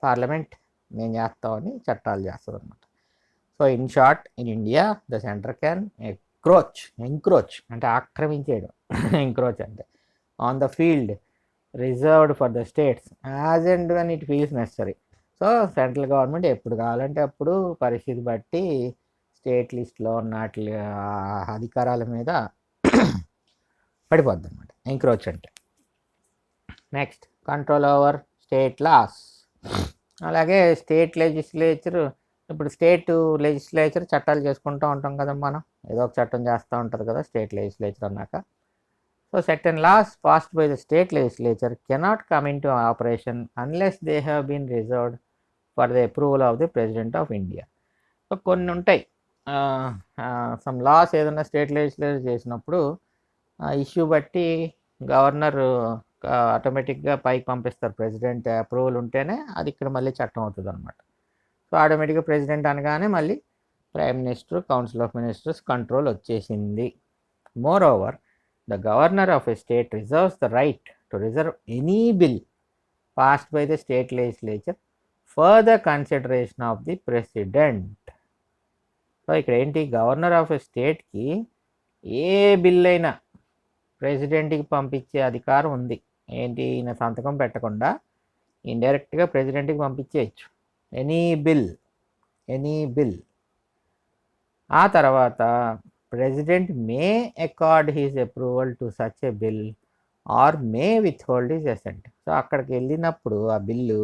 [SPEAKER 1] పార్లమెంట్ మేము చేస్తామని చట్టాలు చేస్తుంది అనమాట. So in short, in India the centre can encroach అంటే ఆక్రమించేయడం ఎంక్రోచ్ అంటే on the field reserved for the states as and when it feels necessary. So central government ఎప్పుడు కావాలంటే అప్పుడు పరిస్థితి బట్టి స్టేట్ లిస్ట్లో ఉన్న అధికారాల మీద పడిపోద్ది అనమాట ఎంక్రోచ్ అంటే. Next, control over state laws. అలాగే స్టేట్ లెజిస్లేచర్, ఇప్పుడు స్టేట్ లెజిస్లేచర్ చట్టాలు చేసుకుంటూ ఉంటాం కదా మనం, ఏదో ఒక చట్టం చేస్తూ ఉంటారు కదా స్టేట్ లెజిస్లేచర్ అన్నాక. So certain laws passed by the state legislature cannot come into operation unless they have been reserved for the approval of the President of India. So కొన్ని ఉంటాయి సమ్ లాస్ ఏదైనా స్టేట్ లెజిస్లేచర్ చేసినప్పుడు issue బట్టి governor ఆటోమేటిక్గా పైకి పంపిస్తారు, president approval ఉంటేనే అది ఇక్కడ మళ్ళీ చట్టం అవుతుంది అనమాట. సో ఆటోమేటిక్గా ప్రెసిడెంట్ అనగానే మళ్ళీ prime minister, council of ministers control వచ్చేసింది. Moreover, the governor of a state reserves the right to reserve any bill passed by the state legislature for the consideration of the president. So ఇక్కడ ఏంటి, governor of a స్టేట్కి ఏ bill అయినా ప్రెసిడెంట్కి పంపించే అధికారం ఉంది. ఏంటి, ఈయన సంతకం పెట్టకుండా ఇండైరెక్ట్గా ప్రెసిడెంట్కి పంపించేయచ్చు ఎనీ బిల్. ఆ తర్వాత President may accord his approval to such a bill or may withhold his assent. So అక్కడికి వెళ్ళినప్పుడు ఆ బిల్లు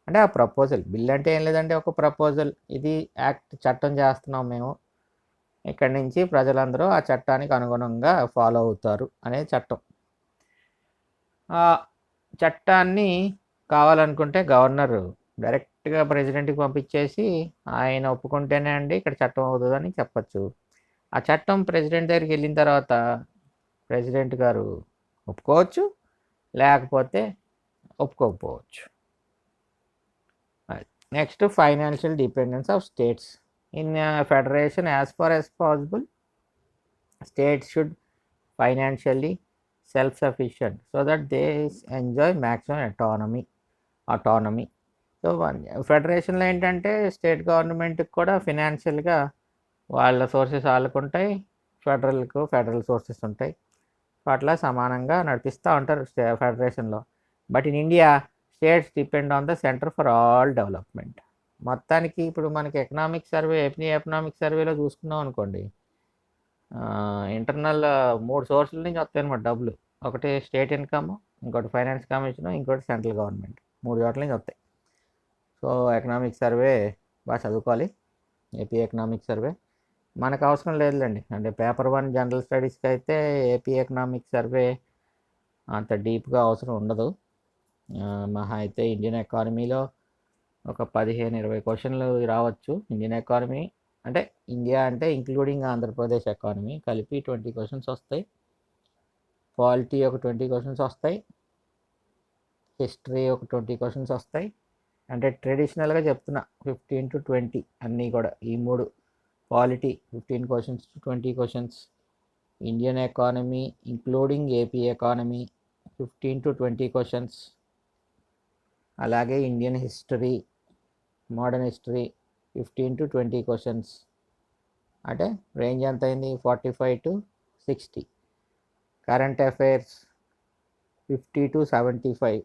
[SPEAKER 1] అంటే ఆ ప్రపోజల్, బిల్ అంటే ఏం లేదంటే ఒక ప్రపోజల్, ఇది యాక్ట్ చట్టం చేస్తున్నాం మేము, ఇక్కడి నుంచి ప్రజలందరూ ఆ చట్టానికి అనుగుణంగా ఫాలో అవుతారు అనే చట్టం. ఆ చట్టాన్ని కావాలనుకుంటే గవర్నర్ డైరెక్ట్గా ప్రెసిడెంట్కి పంపించేసి ఆయన ఒప్పుకుంటేనే అండి ఇక్కడ చట్టం అవుతుందని చెప్పచ్చు. ఆ చట్టం ప్రెసిడెంట్ దగ్గరికి వెళ్ళిన తర్వాత ప్రెసిడెంట్ గారు ఒప్పుకోవచ్చు, లేకపోతే ఒప్పుకోకపోవచ్చు. Next, financial dependence of states. In federation as far as possible states should financially self sufficient so that they enjoy maximum autonomy. So ఫెడరేషన్లో ఏంటంటే స్టేట్ గవర్నమెంట్కి కూడా ఫినాన్షియల్గా వాళ్ళ సోర్సెస్ వాళ్ళకు ఉంటాయి, ఫెడరల్ సోర్సెస్ ఉంటాయి. సో అట్లా సమానంగా నడిపిస్తూ ఉంటారు ఫెడరేషన్లో. But in India states depend on the centre for all development. మొత్తానికి ఇప్పుడు మనకి ఏపీ ఎకనామిక్ సర్వేలో చూసుకున్నాం అనుకోండి, ఇంటర్నల్ 3 సోర్సుల నుంచి వస్తాయి అనమాట డబ్బులు. ఒకటి స్టేట్ ఇన్కమ్, ఇంకోటి ఫైనాన్స్ కమిషన్, ఇంకోటి సెంట్రల్ గవర్నమెంట్, 3 చోట్ల నుంచి వస్తాయి. సో ఎకనామిక్ సర్వే బాగా చదువుకోవాలి, ఏపీ ఎకనామిక్ సర్వే. మనకు అవసరం లేదులేండి, అంటే పేపర్ 1 జనరల్ స్టడీస్కి అయితే ఏపీ ఎకనామిక్ సర్వే అంత డీప్గా అవసరం ఉండదు. మహా అయితే ఇండియన్ ఎకానమీలో ఒక 15-20 క్వశ్చన్లు రావచ్చు. ఇండియన్ ఎకానమీ అంటే ఇండియా అంటే ఇంక్లూడింగ్ ఆంధ్రప్రదేశ్ ఎకానమీ కలిపి 20 క్వశ్చన్స్ వస్తాయి. పాలిటీ ఒక 20 క్వశ్చన్స్ వస్తాయి. హిస్టరీ ఒక 20 క్వశ్చన్స్ వస్తాయి. అంటే ట్రెడిషనల్గా చెప్తున్నా 15 to 20 అన్నీ కూడా ఈ 3. Polity 15 questions to 20 questions, Indian economy including AP economy 15 to 20 questions, అలాగే Indian history, modern history 15 to 20 questions. అంటే రేంజ్ ఎంత అయింది, 45 to 60. Current affairs 50 to 75.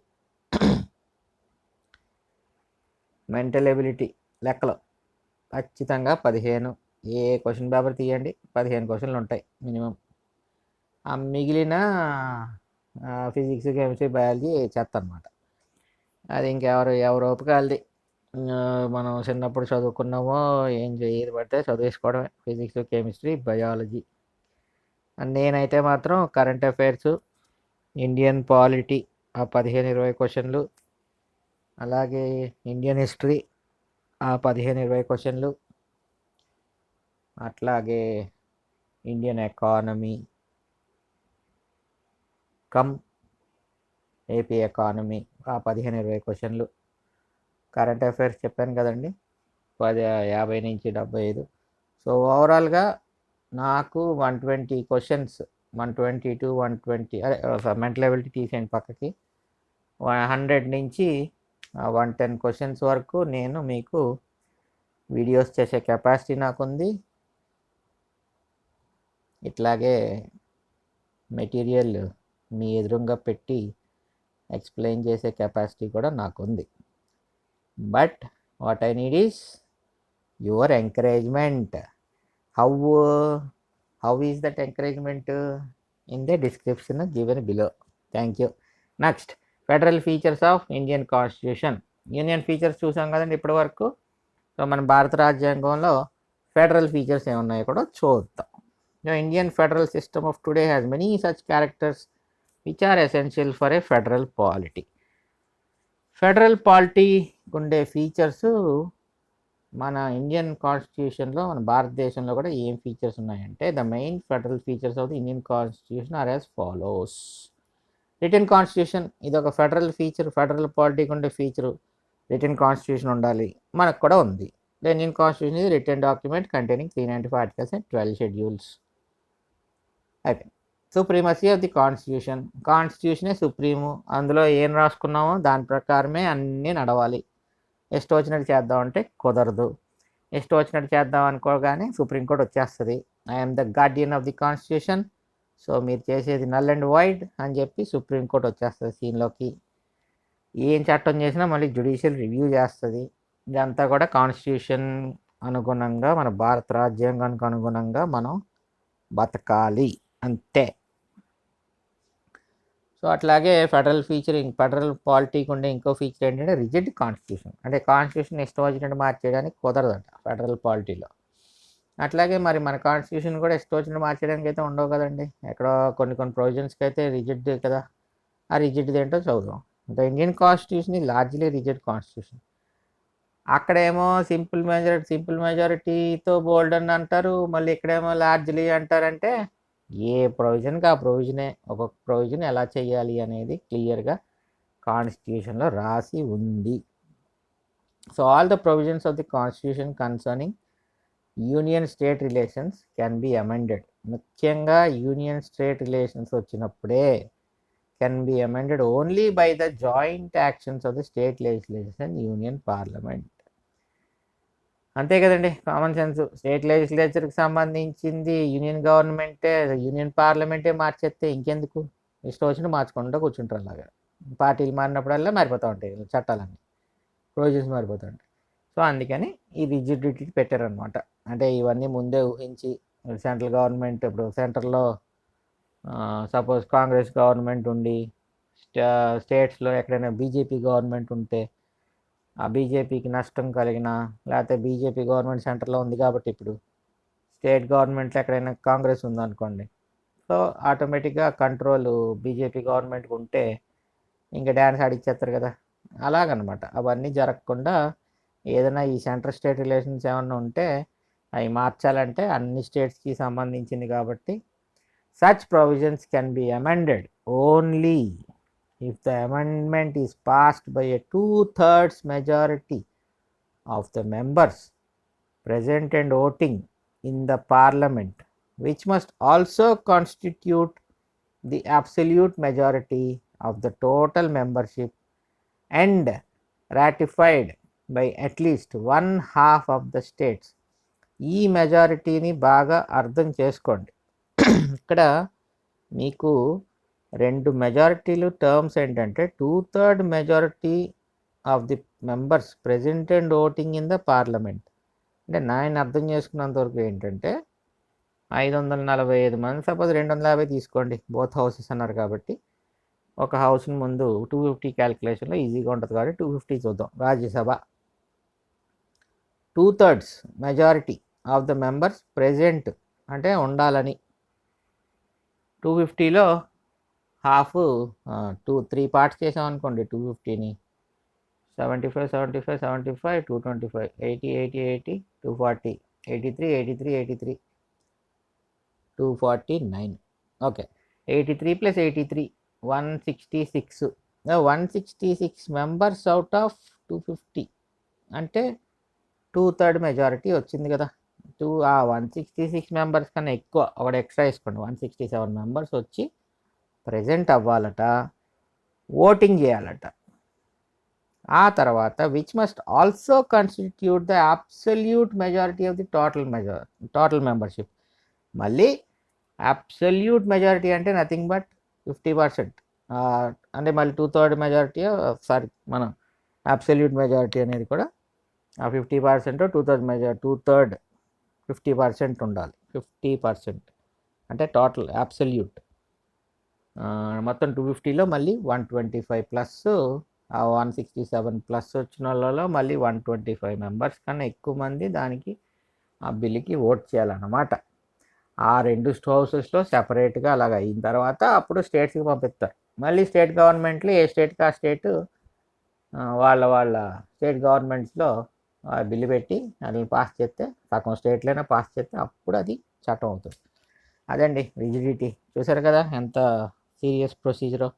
[SPEAKER 1] Mental ability లెక్కలు ఖచ్చితంగా 15. ఏ క్వశ్చన్ పేపర్ తీయండి 15 క్వశ్చన్లు ఉంటాయి మినిమం. ఆ మిగిలిన ఫిజిక్స్ కెమిస్ట్రీ బయాలజీ చెత్త అనమాట. అది ఎవరు ఓపిక వాళ్ళది. మనం చిన్నప్పుడు చదువుకున్నామో ఏది పడితే చదివేసుకోవడమే, ఫిజిక్స్ కెమిస్ట్రీ బయాలజీ. నేనైతే మాత్రం కరెంట్ అఫైర్స్, ఇండియన్ పాలిటీ ఆ 15-20 క్వశ్చన్లు, అలాగే ఇండియన్ హిస్టరీ ఆ 15-20 క్వశ్చన్లు, అట్లాగే Indian economy come AP economy ఆ 15-20 క్వశ్చన్లు, కరెంట్ అఫైర్స్ చెప్పాను కదండి 50 నుంచి 75. సో ఓవరాల్గా నాకు 120 క్వశ్చన్స్, 120 to 120 అదే మెంటల్ ఎబిలిటీ తీసేయండి పక్కకి, 100 నుంచి 110 క్వశ్చన్స్ వరకు నేను మీకు వీడియోస్ చేసే కెపాసిటీ నాకుంది. ఇట్లాగే మెటీరియల్ మీ ఎదురుగా పెట్టి ఎక్స్ప్లెయిన్ చేసే కెపాసిటీ కూడా నాకుంది. But what I need is your encouragement. How is that encouragement? In the description given below. Thank you. Next, federal features of Indian constitution. Union features చూసాం కదండి ఇప్పటి వరకు. సో మన భారత రాజ్యాంగంలో ఫెడరల్ ఫీచర్స్ ఏమున్నాయో కూడా చూద్దాం. Indian federal system of today has many such characters which are essential for a federal polity. Federal polity ఉండే ఫీచర్స్ మన ఇండియన్ కాన్స్టిట్యూషన్లో, మన భారతదేశంలో కూడా ఏం ఫీచర్స్ ఉన్నాయంటే, the main federal features of the Indian constitution are as follows. Written constitution, ఇది ఒక ఫెడరల్ ఫీచర్, ఫెడరల్ పాలిటీకి ఉండే ఫీచరు. రిటన్ కాన్స్టిట్యూషన్ ఉండాలి, మనకు కూడా ఉంది. ద ఇండియన్ కాన్స్టిట్యూషన్ ఇది written document containing 395 articles and 12 schedules. అయిపోయింది. సుప్రీమసీ ఆఫ్ ది కాన్స్టిట్యూషన్, కాన్స్టిట్యూషనే సుప్రీము. అందులో ఏం రాసుకున్నామో దాని ప్రకారమే అన్నీ నడవాలి. ఎస్ట్ వచ్చినట్టు చేద్దామంటే కుదరదు. ఎస్ట్ వచ్చినట్టు చేద్దాం అనుకోగానే సుప్రీంకోర్టు వచ్చేస్తుంది. I'm the Guardian of the constitution, so మీరు చేసేది నల్ అండ్ వైడ్ అని చెప్పి సుప్రీంకోర్టు వచ్చేస్తుంది సీన్లోకి. ఏం చట్టం చేసినా మళ్ళీ జ్యుడిషియల్ రివ్యూ చేస్తుంది. ఇదంతా కూడా కాన్స్టిట్యూషన్ అనుగుణంగా, మన భారత రాజ్యాంగానికి అనుగుణంగా మనం బతకాలి అంతే. సో అట్లాగే ఫెడరల్ ఫెడరల్ పాలిటీకి ఉండే ఇంకో ఫీచర్ ఏంటంటే రిజిడ్ కాన్స్టిట్యూషన్. అంటే కాన్స్టిట్యూషన్ ఇష్టం వచ్చినట్టు మార్చేయడానికి కుదరదంట ఫెడరల్ పాలిటీలో. అట్లాగే మరి మన కాన్స్టిట్యూషన్ కూడా ఇష్టం వచ్చినట్టు మార్చేయడానికి అయితే ఉండవు కదండి. ఎక్కడో కొన్ని ప్రొవిజన్స్కి అయితే రిజిడ్ కదా. ఆ రిజిడ్ ఏంటో చదువుదాం. ద ఇండియన్ కాన్స్టిట్యూషన్ ఈ లార్జ్లీ రిజిడ్ కాన్స్టిట్యూషన్. అక్కడేమో సింపుల్ మెజారిటీతో బోల్డ్ అని అంటారు, మళ్ళీ ఇక్కడేమో లార్జ్లీ అంటారంటే ఏ ప్రొవిజన్కి ఆ ప్రొవిజనే. ఒక్కొక్క ప్రొవిజన్ ఎలా చేయాలి అనేది క్లియర్గా కాన్స్టిట్యూషన్లో రాసి ఉంది. So all the provisions of the constitution concerning union state relations can be amended. ముఖ్యంగా యూనియన్ స్టేట్ రిలేషన్స్ వచ్చినప్పుడే can be amended only by the joint actions of the state legislatures and union parliament. అంతే కదండి, common sense. State లెజిస్లేచర్కి సంబంధించింది union గవర్నమెంటే, union పార్లమెంటే మార్చేస్తే ఇంకెందుకు, ఇష్టం వచ్చినట్టు మార్చుకుంటూ కూర్చుంటారు. అలాగా పార్టీలు మారినప్పుడల్లా మారిపోతూ ఉంటాయి చట్టాలన్నీ, ప్రొవిజన్స్ మారిపోతూ ఉంటాయి. సో అందుకని ఈ రిజిడిటీ పెట్టారనమాట. అంటే ఇవన్నీ ముందే ఊహించి సెంట్రల్ గవర్నమెంట్, ఇప్పుడు సెంటర్లో సపోజ్ కాంగ్రెస్ గవర్నమెంట్ ఉండి స్టేట్స్లో ఎక్కడైనా బీజేపీ గవర్నమెంట్ ఉంటే ఆ బీజేపీకి నష్టం కలిగిన, లేకపోతే బీజేపీ గవర్నమెంట్ సెంటర్లో ఉంది కాబట్టి ఇప్పుడు స్టేట్ గవర్నమెంట్లో ఎక్కడైనా కాంగ్రెస్ ఉందనుకోండి, సో ఆటోమేటిక్గా కంట్రోల్ బీజేపీ గవర్నమెంట్కి ఉంటే ఇంకా డ్యాన్స్ ఆడిచ్చేస్తారు కదా. అలాగనమాట. అవన్నీ జరగకుండా ఏదైనా ఈ సెంట్రల్ స్టేట్ రిలేషన్స్ ఏమన్నా ఉంటే అవి మార్చాలంటే అన్ని స్టేట్స్కి సంబంధించింది కాబట్టి such provisions can be amended only if the amendment is passed by a 2/3 majority of the members present and voting in the parliament, which must also constitute the absolute majority of the total membership and ratified by at least 1/2 of the states. ఈ మెజారిటీని బాగా అర్థం చేసుకోండి. ఇక్కడ మీకు 2 మెజారిటీలు terms ఏంటంటే 2/3 majority of the members present and voting in the parliament. అంటే నేను అర్థం చేసుకున్నంత వరకు ఏంటంటే 545 మంది, సపోజ్ 250 తీసుకోండి, బోత్ హౌసెస్ అన్నారు కాబట్టి ఒక హౌస్ ముందు 250 క్యాలిక్యులేషన్లో ఈజీగా ఉంటుంది కాబట్టి 250 చూద్దాం. Rajya Sabha 2/3 majority of the members present అంటే ఉండాలని. 250లో హాఫ్ 3 పార్ట్స్ చేసాం అనుకోండి. 250ని 75 75 75 225 80 80 80 240 83 83 83 249. ఓకే, 83 + 83 166. 166 మెంబర్స్ అవుట్ ఆఫ్ 250 అంటే 2/3 మెజారిటీ వచ్చింది కదా. 166 మెంబర్స్ కన్నా ఎక్కువ ఒకటి ఎక్స్ట్రా వేసుకోండి. 167 మెంబర్స్ వచ్చి ప్రజెంట్ అవ్వాలట, ఓటింగ్ చేయాలట. ఆ తర్వాత which must also constitute the absolute majority of the total membership. మళ్ళీ అబ్సల్యూట్ మెజారిటీ అంటే నథింగ్ బట్ 50%. అంటే మళ్ళీ 2/3 మెజారిటీ, మనం అబ్సల్యూట్ మెజారిటీ అనేది కూడా ఆ 50% 2/3 50% ఉండాలి. 50% అంటే టోటల్ అబ్సల్యూట్. మొత్తం 250లో మళ్ళీ 125 ప్లస్ 167 ప్లస్ వచ్చిన వాళ్ళలో మళ్ళీ 125 మెంబర్స్ కన్నా ఎక్కువ మంది దానికి ఆ బిల్లుకి ఓట్ చేయాలన్నమాట. ఆ 2 హౌసెస్లో సెపరేట్గా అలాగ అయిన తర్వాత అప్పుడు స్టేట్స్కి పంపిస్తారు. మళ్ళీ స్టేట్ గవర్నమెంట్లు ఏ స్టేట్కి ఆ స్టేట్ వాళ్ళ స్టేట్ గవర్నమెంట్స్లో బిల్లు పెట్టి అది పాస్ చేస్తే, సగం స్టేట్లైనా పాస్ చేస్తే అప్పుడు అది చట్టం అవుతుంది. అదండి రిజిడిటీ. చూసారు కదా ఎంత సీరియస్ ప్రొసీజరో.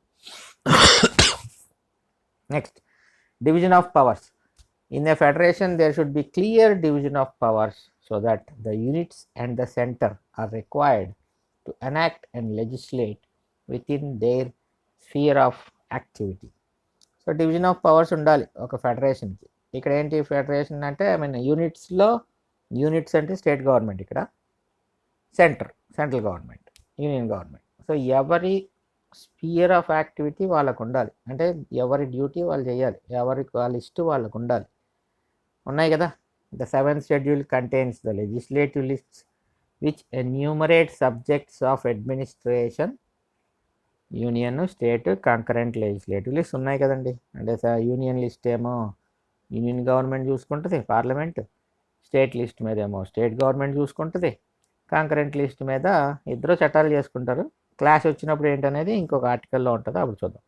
[SPEAKER 1] Next, division of powers. In a federation, there should be clear division of powers so that the units and the center are required to enact and legislate within their sphere of activity. So division of powers ఉండాలి ఒక ఫెడరేషన్కి. ఇక్కడ ఏంటి federation అంటే units అంటే state government, ఇక్కడ central government, union government. So ఎవరి spear of activity వాళ్ళకు ఉండాలి, అంటే ఎవరి డ్యూటీ వాళ్ళు చేయాలి, వాళ్ళ లిస్టు వాళ్ళకు ఉండాలి. ఉన్నాయి కదా. The 7th schedule contains the legislative lists which enumerate subjects of administration. Union, state, concurrent legislative list ఉన్నాయి కదండి. అంటే యూనియన్ లిస్ట్ ఏమో యూనియన్ గవర్నమెంట్ చూసుకుంటుంది, పార్లమెంట్. స్టేట్ లిస్ట్ మీద ఏమో స్టేట్ గవర్నమెంట్ చూసుకుంటుంది. కాంకరెంట్ లిస్ట్ మీద ఇద్దరు చట్టాలు చేసుకుంటారు. క్లాస్ వచ్చినప్పుడు ఏంటనేది ఇంకొక ఆర్టికల్లో ఉంటుంది, అప్పుడు చూద్దాం.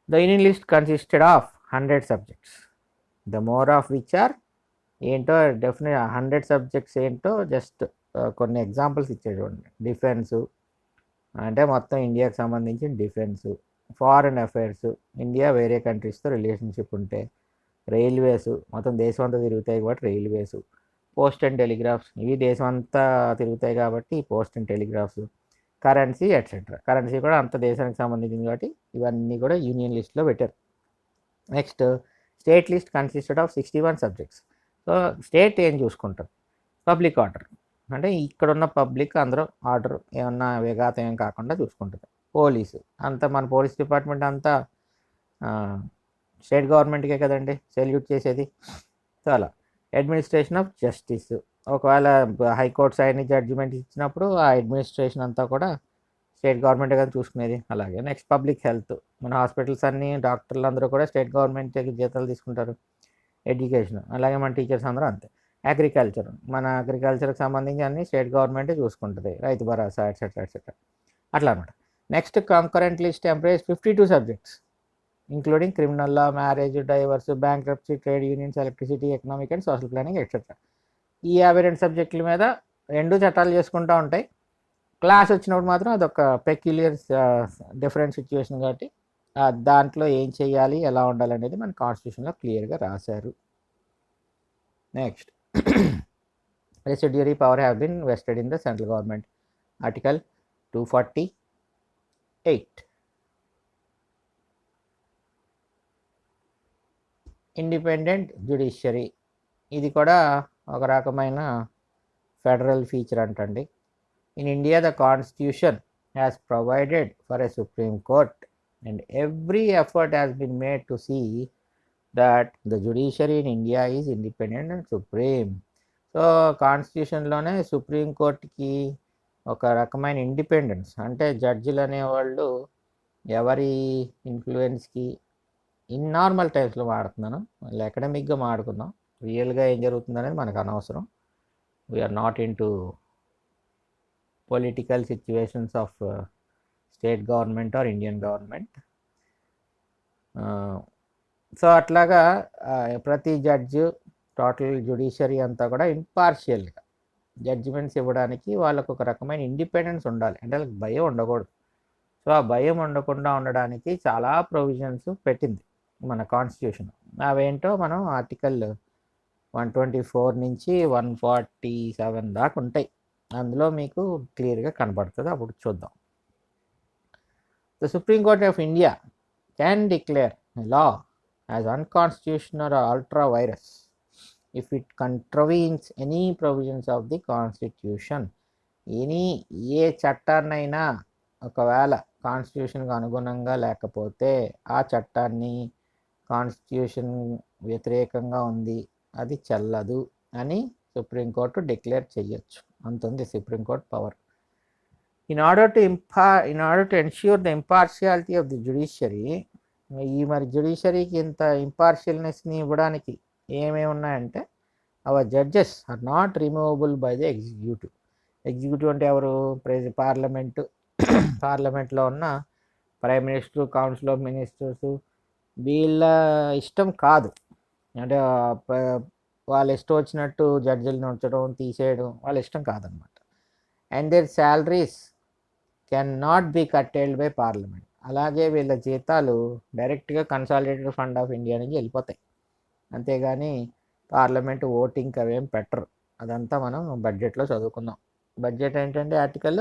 [SPEAKER 1] The union list consisted of 100 subjects, the more of which are ఏంటో డెఫినెట్ 100 సబ్జెక్ట్స్ ఏంటో జస్ట్ కొన్ని ఎగ్జాంపుల్స్ ఇచ్చే చూడండి. డిఫెన్సు అంటే మొత్తం ఇండియాకి సంబంధించిన డిఫెన్సు. ఫారిన్ అఫైర్స్, ఇండియా వేరే కంట్రీస్తో రిలేషన్షిప్ ఉంటే. రైల్వేస్, మొత్తం దేశం అంతా తిరుగుతాయి కాబట్టి రైల్వేసు. పోస్ట్ అండ్ టెలిగ్రాఫ్స్, ఇవి దేశం అంతా తిరుగుతాయి కాబట్టి post and telegraphs. Currency etcetera, currency కూడా అంత దేశానికి సంబంధించింది కాబట్టి ఇవన్నీ కూడా యూనియన్ లిస్ట్లో పెట్టారు. Next, state list consisted of 61 subjects. So state ఏం చూసుకుంటారు? పబ్లిక్ ఆర్డర్, అంటే ఇక్కడున్న పబ్లిక్ అందరూ ఆర్డర్ ఏమన్నా విఘాతం ఏం కాకుండా చూసుకుంటుంది. పోలీసు అంతా, మన పోలీస్ డిపార్ట్మెంట్ అంతా స్టేట్ గవర్నమెంట్కే కదండి సెల్యూట్ చేసేది. సో అలా. అడ్మినిస్ట్రేషన్ ఆఫ్ జస్టిస్, ఒకవేళ హైకోర్ట్స్ అయిన జడ్జిమెంట్ ఇచ్చినప్పుడు ఆ అడ్మినిస్ట్రేషన్ అంతా కూడా స్టేట్ గవర్నమెంటే కదా చూసుకునేది. అలాగే నెక్స్ట్, పబ్లిక్ హెల్త్, మన హాస్పిటల్స్ అన్నీ డాక్టర్లు అందరూ కూడా స్టేట్ గవర్నమెంట్ జీతాలు తీసుకుంటారు. ఎడ్యుకేషన్, అలాగే మన టీచర్స్ అందరూ అంతే. అగ్రికల్చర్, మన అగ్రికల్చర్కి సంబంధించి అన్ని స్టేట్ గవర్నమెంటే చూసుకుంటుంది, రైతు భరోసా ఎట్సెట్రా ఎట్సెట్రా అట్లా అనమాట. Next, concurrent list employees 52 subjects including criminal law, marriage, divorce, bankruptcy, trade unions, electricity, economic and social planning etcetera. ఈ 52 సబ్జెక్టుల మీద 2 చట్టాలు చేసుకుంటూ ఉంటాయి. క్లాస్ వచ్చినప్పుడు మాత్రం అదొక పెక్యులియర్ డిఫరెంట్ సిచ్యువేషన్ కాబట్టి దాంట్లో ఏం చేయాలి, ఎలా ఉండాలి అనేది మన కాన్స్టిట్యూషన్లో క్లియర్గా రాశారు. Next, residuary power have been vested in the central government. Article 248. Independent judiciary, ఇది కూడా ఒక రకమైన ఫెడరల్ ఫీచర్ అంటండి. In India the constitution has provided for a supreme court and every effort has been made to see that the judiciary in India is independent and supreme. So కాన్స్టిట్యూషన్లోనే సుప్రీంకోర్టుకి ఒక రకమైన independence, అంటే జడ్జిలు అనేవాళ్ళు ఎవరి ఇన్ఫ్లుయెన్స్కి in normal టైమ్స్లో వాడుతున్నాను, మళ్ళీ అకాడమిక్గా వాడుకుందాం. రియల్గా ఏం జరుగుతుంది అనేది మనకు అనవసరం. We are not in to political situations of state government or Indian government. So అట్లాగా ప్రతి జడ్జు, టోటల్ జ్యుడిషియరీ అంతా కూడా ఇంపార్షియల్గా జడ్జిమెంట్స్ ఇవ్వడానికి వాళ్ళకు ఒక రకమైన ఇండిపెండెన్స్ ఉండాలి, అంటే వాళ్ళకి భయం ఉండకూడదు. సో ఆ భయం ఉండకుండా ఉండడానికి చాలా ప్రొవిజన్స్ పెట్టింది మన కాన్స్టిట్యూషన్. అవేంటో మనం ఆర్టికల్ 124 నుంచి 147 దాకా ఉంటాయి, అందులో మీకు క్లియర్గా కనబడుతుంది, అప్పుడు చూద్దాం. The supreme court of India can declare law as unconstitutional or ultra virus if it contravenes any provisions of the constitution. ఏ చట్టాన్నైనా ఒకవేళ కాన్స్టిట్యూషన్కి అనుగుణంగా లేకపోతే ఆ చట్టాన్ని కాన్స్టిట్యూషన్ వ్యతిరేకంగా ఉంది, అది చెల్లదు అని సుప్రీంకోర్టు డిక్లేర్ చేయొచ్చు, అంతుంది సుప్రీంకోర్టు power. In order to ensure the impartiality of the judiciary, ఈ మరి జ్యుడిషియరీకి ఇంత ఇంపార్షియల్నెస్ని ఇవ్వడానికి ఏమేమి ఉన్నాయంటే, our judges are not removable by the executive. Executive అంటే ఎవరు? పార్లమెంటు. పార్లమెంట్లో ఉన్న prime minister, council of ministers, వీళ్ళ ఇష్టం కాదు. అంటే వాళ్ళ ఇష్టం వచ్చినట్టు జడ్జిలను ఉంచడం, తీసేయడం వాళ్ళ ఇష్టం కాదనమాట. And their salaries can not be curtailed by parliament. అలాగే వీళ్ళ జీతాలు డైరెక్ట్గా కన్సాలిడేటెడ్ ఫండ్ ఆఫ్ ఇండియా నుంచి వెళ్ళిపోతాయి, అంతేగాని పార్లమెంట్ ఓటింగ్కి అవేం పెట్టరు. అదంతా మనం బడ్జెట్లో చదువుకుందాం. బడ్జెట్ ఏంటంటే article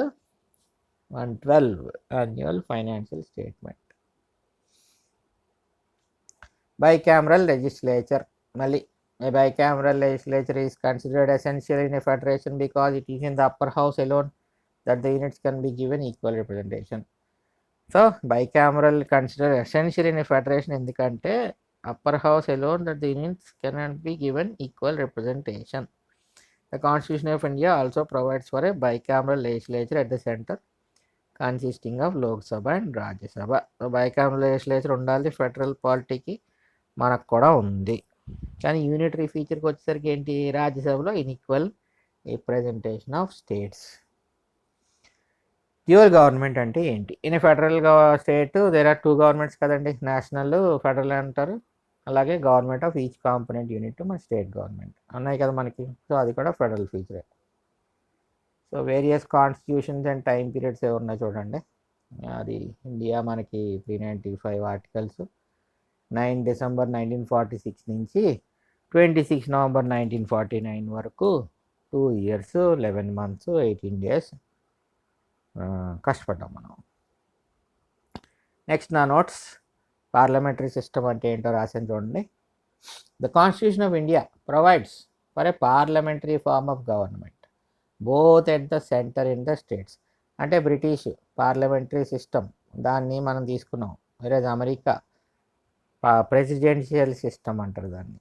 [SPEAKER 1] 112 annual financial statement. Bicameral legislature. మళ్ళీ a bicameral legislature is considered essential in a federation because it is in the upper house alone that the units can be given equal representation. So bicameral considered essential in a federation ఎందుకంటే upper house alone that the units cannot be given equal representation. The Constitution of India also provides for a bicameral legislature at the center consisting of Lok Sabha and Rajya Sabha. So bicameral legislature ఉండాలి federal పాలిటీకి, మనకు కూడా ఉంది. కానీ unitary ఫీచర్కి వచ్చేసరికి ఏంటి? రాజ్యసభలో inequal representation of states. Dual government అంటే ఏంటి? In federal state there are 2 governments కదండి, నేషనల్, ఫెడరల్ అంటారు. అలాగే government of each component unit మన స్టేట్ గవర్నమెంట్ ఉన్నాయి కదా మనకి. సో అది కూడా ఫెడరల్ ఫీచరే. So various constitutions and time periods ఏమన్నా చూడండి. అది ఇండియా మనకి 395 ఆర్టికల్స్, 9 డిసెంబర్ 1946 నుంచి 26 నవంబర్ 1949 వరకు 2 years 11 months 18 days కష్టపడ్డాం మనం. నెక్స్ట్ నా నోట్స్, పార్లమెంటరీ సిస్టమ్ అంటే ఏంటో రాసాను చూడండి. The constitution of India provides for a parliamentary form of government both at the centre in the states. అంటే బ్రిటిష్ పార్లమెంటరీ సిస్టమ్, దాన్ని మనం తీసుకున్నాం. వేరే అమెరికా ప్రెసిడెన్షియల్ సిస్టమ్ అంటారు దాన్ని.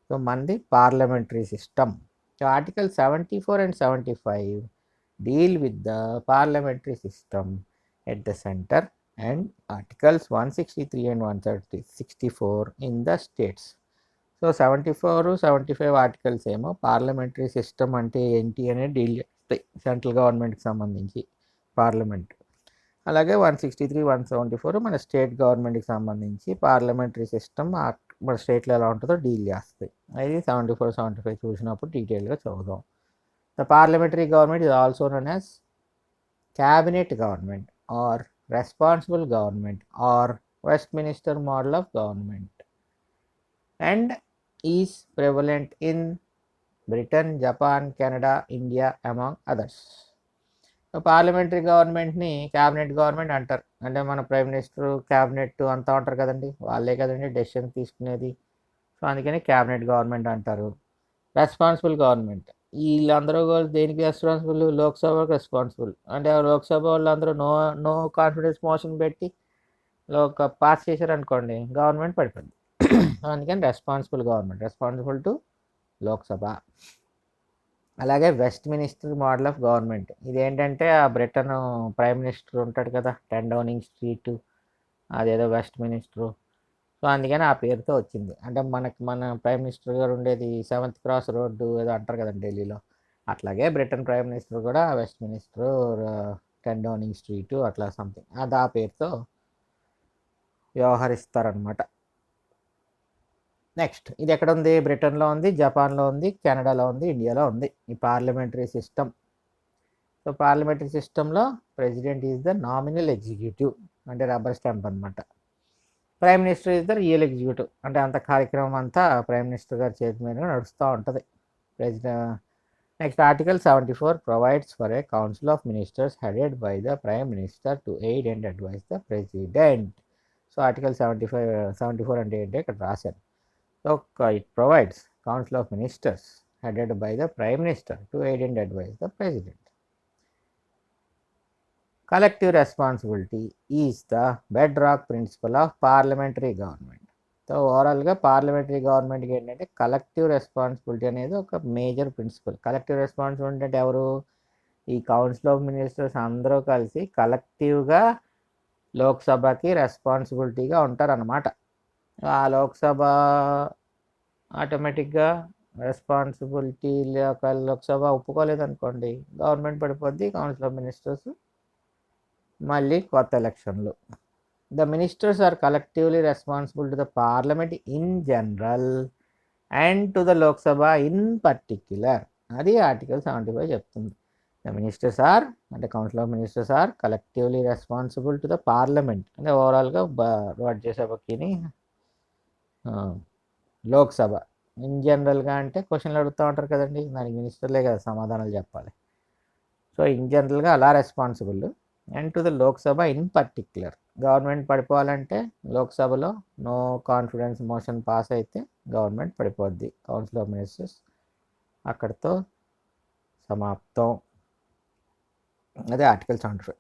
[SPEAKER 1] సో మనది parliamentary system. So article 74 and 75 deal with the parliamentary system at the centre and articles 163 and 164 in the states. So 74, 75 articles ఏమో parliamentary system అంటే ఏంటి అనేది డీల్ చేస్తాయి, సెంట్రల్ గవర్నమెంట్కి సంబంధించి పార్లమెంట్. అలాగే 163, 174 మన స్టేట్ గవర్నమెంట్కి సంబంధించి పార్లమెంటరీ సిస్టమ్ మన స్టేట్లో ఎలా ఉంటుందో డీల్ చేస్తాయి. అది 74, 75 చూసినప్పుడు డీటెయిల్గా చదువుదాం. The parliamentary government is also known as cabinet government are responsible government are Westminster model of government and is prevalent in Britain, Japan, Canada, India among others. Parliamentary గవర్నమెంట్ని క్యాబినెట్ గవర్నమెంట్ అంటారు. అంటే మన prime minister, cabinet అంతా ఉంటారు కదండి, వాళ్ళే కదండి decision తీసుకునేది. సో అందుకని క్యాబినెట్ గవర్నమెంట్ అంటారు. రెస్పాన్సిబుల్ గవర్నమెంట్, వీళ్ళందరూ దేనికి రెస్పాన్సిబుల్? లోక్సభకు రెస్పాన్సిబుల్. అంటే లోక్సభ వాళ్ళందరూ నో కాన్ఫిడెన్స్ మోషన్ పెట్టి పాస్ చేశారు అనుకోండి, గవర్నమెంట్ పడిపోయింది. అందుకని responsible government, responsible to Lok Sabha. అలాగే west minister model of government, ఇదేంటంటే ఆ బ్రిటన్ ప్రైమ్ మినిస్టర్ ఉంటాడు కదా, 10 డౌనింగ్ స్ట్రీట్ అదేదో వెస్ట్ మినిస్టరు. సో అందుకని ఆ పేరుతో వచ్చింది. అంటే మన ప్రైమ్ మినిస్టర్ గారు ఉండేది 7th క్రాస్ రోడ్డు ఏదో అంటారు కదండి ఢిల్లీలో. అట్లాగే బ్రిటన్ ప్రైమ్ మినిస్టర్ కూడా వెస్ట్ మినిస్టర్, 10 డౌనింగ్ స్ట్రీట్ అట్లా సంథింగ్ అది ఆ పేరుతో వ్యవహరిస్తారనమాట. నెక్స్ట్ ఇది ఎక్కడ ఉంది? బ్రిటన్లో ఉంది, జపాన్లో ఉంది, కెనడాలో ఉంది, ఇండియాలో ఉంది ఈ పార్లమెంటరీ సిస్టమ్. సో పార్లమెంటరీ సిస్టంలో president is the nominal executive, అంటే రబ్బర్ స్టాంప్ అనమాట. Prime minister is the real executive, అంటే అంత కార్యక్రమం అంతా ప్రైమ్ మినిస్టర్ గారి చేతి మీద నడుస్తూ ఉంటుంది. President next article 74 provides for a council of ministers headed by the prime minister to aid and advise the president. So article 74 అంటే ఏంటి ఇక్కడ రాశాను. So it provides council of ministers headed by the prime minister to aid and advise the president. Collective responsibility is the bedrock principle of parliamentary government. So ఓవరాల్గా parliamentary గవర్నమెంట్కి ఏంటంటే collective responsibility అనేది ఒక major principal. Collective responsibility అంటే ఎవరు? ఈ council of ministers అందరూ కలిసి కలెక్టివ్గా లోక్సభకి రెస్పాన్సిబిలిటీగా ఉంటారన్నమాట. ఆ లోక్సభ ఆటోమేటిక్గా రెస్పాన్సిబిలిటీ లోక్సభ ఒప్పుకోలేదనుకోండి, గవర్నమెంట్ పడిపోద్ది, కౌన్సిల్ ఆఫ్ మినిస్టర్స్ మళ్ళీ కొత్త ఎలక్షన్లు. The ministers are collectively responsible to the parliament in general and to the Lok Sabha in particular. అది ఆర్టికల్ 75 చెప్తుంది. ద మినిస్టర్స్ ఆర్, అంటే council of ministers are collectively responsible to the parliament, అంటే ఓవరాల్గా రాజ్యసభకి Lok Sabha. In జనరల్గా అంటే క్వశ్చన్లు అడుగుతూ ఉంటారు కదండి, దానికి మినిస్టర్లే కదా సమాధానాలు చెప్పాలి. సో ఇన్ జనరల్గా అలా responsible. And to the Lok Sabha in particular, government పడిపోవాలంటే లోక్సభలో నో కాన్ఫిడెన్స్ మోషన్ పాస్ అయితే గవర్నమెంట్ పడిపోద్ది. కౌన్సిల్ ఆఫ్ మినిస్టర్స్ అక్కడితో సమాప్తం. అదే article 75.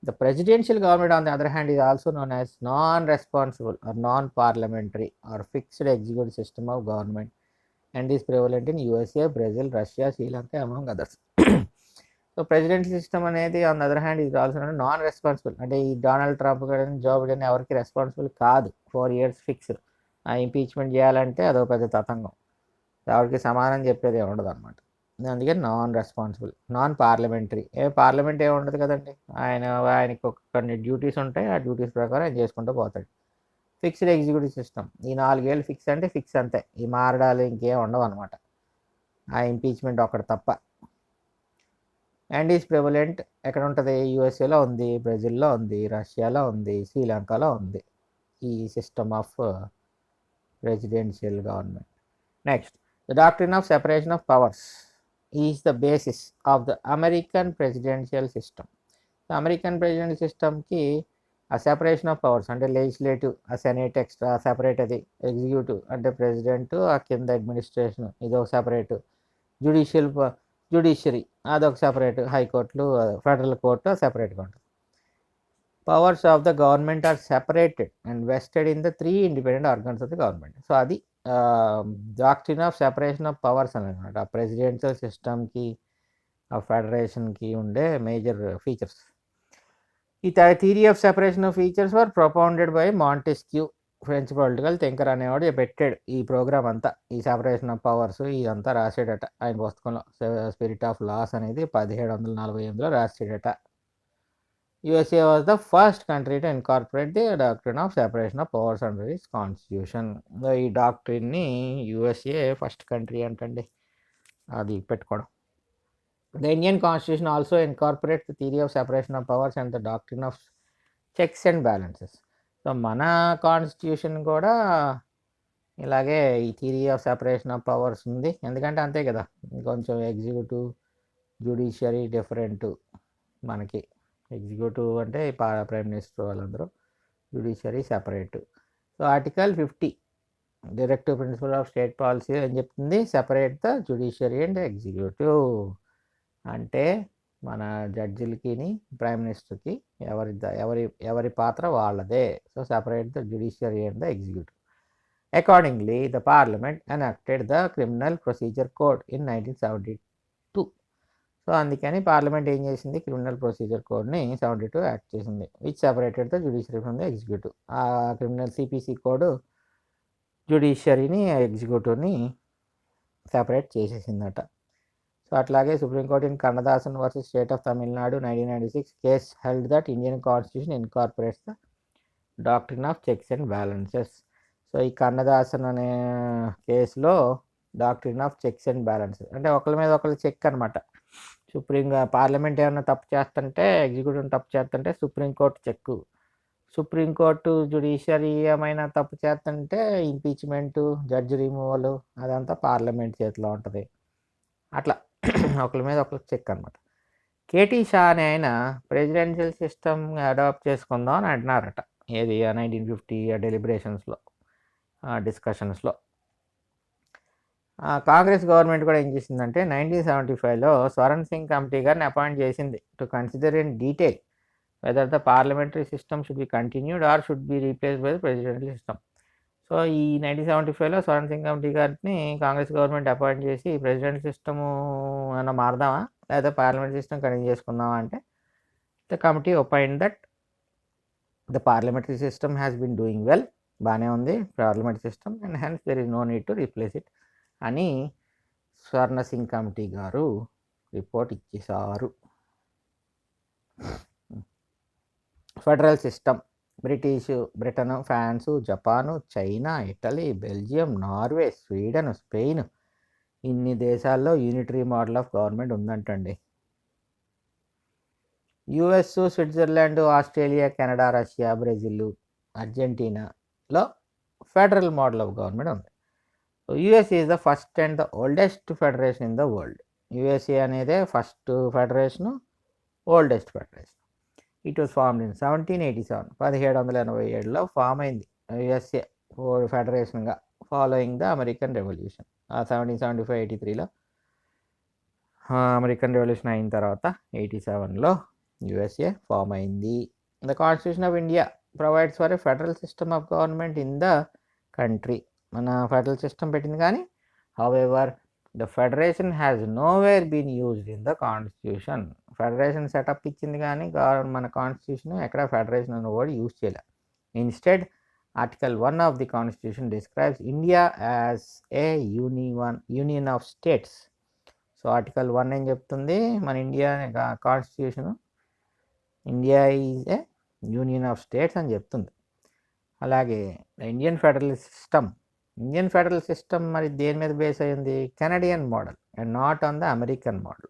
[SPEAKER 1] The presidential government on the other hand is also known as non responsible are non parliamentary are fixed executive system of government and is prevalent in USA, Brazil, Russia, Sri Lanka among others. So president system అనేది on the other hand ఇది also non responsible, అంటే ఈ Donald Trump కానీ Joe Biden ఎవరికి responsible కాదు. 4 years fixed. ఆ impeachment చేయాలంటే అదొక పెద్ద తతంగం, ఎవరికి సమానం చెప్పేది ఉండదు అనమాట. అందుకే non responsible. Non parliamentary, parliament ఏమి ఉండదు కదండి, ఆయనకి కొన్ని డ్యూటీస్ ఉంటాయి, ఆ డ్యూటీస్ ప్రకారం ఆయన చేసుకుంటూ పోతాడు. ఫిక్స్డ్ ఎగ్జిక్యూటివ్ సిస్టమ్, ఈ 4 ఏళ్ళు ఫిక్స్ అంటే ఫిక్స్ అంతే, ఈ మారడాలు ఇంకేం ఉండవు అనమాట, ఆ ఇంపీచ్మెంట్ ఒకటి తప్ప. అండ్ ఈజ్ ప్రివలెంట్ ఎక్కడ ఉంటుంది? యూఎస్ఏలో ఉంది, బ్రెజిల్లో ఉంది, రష్యాలో ఉంది, శ్రీలంకలో ఉంది ఈ system of presidential government. Next, the doctrine of separation of powers is the basis of the American presidential system. American presidential సిస్టమ్కి ఆ సెపరేషన్ ఆఫ్ పవర్స్ అంటే లెజిస్లేటివ్, ఆ సెనేట్ ఎక్స్ట్రా సెపరేట్, అది ఎగ్జిక్యూటివ్ అంటే ప్రెసిడెంట్, ఆ కింద అడ్మినిస్ట్రేషన్ ఇదొక separate, judiciary అదొక సెపరేట్, హైకోర్టులు, ఫెడరల్ కోర్టు సెపరేట్గా ఉంటుంది. Powers of the government are separated and vested in the 3 independent organs of the government. So అది doctrine of separation of powers అనమాట. ఆ ప్రెసిడెన్షియల్ సిస్టమ్కి, ఆ ఫెడరేషన్కి ఉండే మేజర్ ఫీచర్స్. ఈ theory of separation of features were propounded by Montesquieu, French political thinker అనేవాడు పెట్టాడు ఈ ప్రోగ్రామ్ అంతా. ఈ సెపరేషన్ ఆఫ్ పవర్స్ ఇదంతా రాసాడట ఆయన పుస్తకంలో. స్పిరిట్ ఆఫ్ లాస్ అనేది 1748లో రాసాడట. USA was the first country to incorporate the doctrine of separation of powers under its constitution. ఈ డాక్ట్రిన్ని యుఎస్ఏ ఫస్ట్ కంట్రీ అంటండి అది పెట్టుకోవడం. The Indian Constitution also incorporates the theory of separation of powers and the doctrine of checks and balances. So మన constitution కూడా ఇలాగే ఈ theory of separation of powers ఉంది. ఎందుకంటే అంతే కదా, కొంచెం ఎగ్జిక్యూటివ్, జ్యుడిషియరీ డిఫరెంట్. మనకి ఎగ్జిక్యూటివ్ అంటే ప్రైమ్ మినిస్టర్ వాళ్ళందరూ, judiciary separate. So article 50 directive principle of state policy ఏం చెప్తుంది? Separate the judiciary and executive. అంటే మన జడ్జిలకి, ప్రైమ్ మినిస్టర్కి ఎవరి పాత్ర వాళ్ళదే. So separate the judiciary and the executive. Accordingly the parliament enacted the criminal procedure code in 1972. So అందుకని పార్లమెంట్ ఏం చేసింది, క్రిమినల్ ప్రొసీజర్ కోడ్ని 72 యాక్ట్ చేసింది, which separated the judiciary from the executive. ఆ criminal CPC code జ్యుడిషియరీని ఎగ్జిక్యూటివ్ని separate చేసేసిందట. So అట్లాగే supreme court in Kannadasan versus state of Tamil Nadu 1996 case held that Indian constitution incorporates the doctrine of checks and balances. So ఈ కన్నదాసన్ అనే కేసులో doctrine of checks and balances అంటే ఒకరి మీద ఒకరు check అనమాట. పార్లమెంట్ ఏమైనా తప్పు చేస్తుంటే, ఎగ్జిక్యూటివ్ తప్పు చేస్తుంటే సుప్రీంకోర్టు చెక్కు, సుప్రీంకోర్టు జ్యుడిషియరీ ఏమైనా తప్పు చేస్తుంటే ఇంపీచ్మెంటు, జడ్జి రిమూవల్ అదంతా పార్లమెంట్ చేతిలో ఉంటుంది. అట్లా ఒకరి మీద ఒకరికి చెక్ అనమాట. కేటీ షా అనే ఆయన ప్రెసిడెన్షియల్ సిస్టమ్ అడాప్ట్ చేసుకుందాం అని అంటున్నారట. ఏది 1950 డెలిబరేషన్స్లో, డిస్కషన్స్లో. కాంగ్రెస్ గవర్నమెంట్ కూడా ఏం చేసిందంటే 1975లో స్వరణ్ సింగ్ కమిటీ గారిని అపాయింట్ చేసింది to consider in detail whether the parliamentary system should be continued or should be replaced by the presidential system. So ఈ 1975లో స్వరణ్ సింగ్ కమిటీ గారిని కాంగ్రెస్ గవర్నమెంట్ అపాయింట్ చేసి ప్రెసిడెంట్ సిస్టము ఏమైనా మారదామా లేదా పార్లమెంట్ సిస్టమ్ కంటిన్యూ చేసుకుందామా అంటే the committee opine that the parliamentary system has been doing well, బాగానే ఉంది parliamentary system, and hence there is no need to replace it అని స్వర్ణ సింగ్ కమిటీ గారు రిపోర్ట్ ఇచ్చేశారు. Federal system Britain, France, Japan, China, Italy, Belgium, Norway, Sweden, Spain ఇన్ని దేశాల్లో unitary model of government ఉందంటండి. US, Switzerland, Australia, Canada, Russia, Brazil, అర్జెంటీనాలో federal model of government ఉంది. So US is the first and the oldest federation in the world. USA అనేదే first federation, oldest federation. It was formed in 1787, 1787లో form అయింది USA ఫెడరేషన్గా, following the American revolution. 1775-83లో American revolution అయిన తర్వాత 87లో USA form అయింది. The constitution of India provides for a federal system of government in the country. మన federal system పెట్టింది కానీ however the federation has nowhere been used in the constitution. Federation setup ఇచ్చింది కానీ మన కాన్స్టిట్యూషన్ ఎక్కడ federation అన్న word use చేయలే. Instead article 1 of the constitution describes India as a union of states. So article 1 ఏం చెప్తుంది, మన India constitution India is a union of states అని చెప్తుంది. అలాగే ఇండియన్ ఫెడరల్ సిస్టమ్ మరి దేని మీద బేస్ అయ్యింది, Canadian model and not on the American model.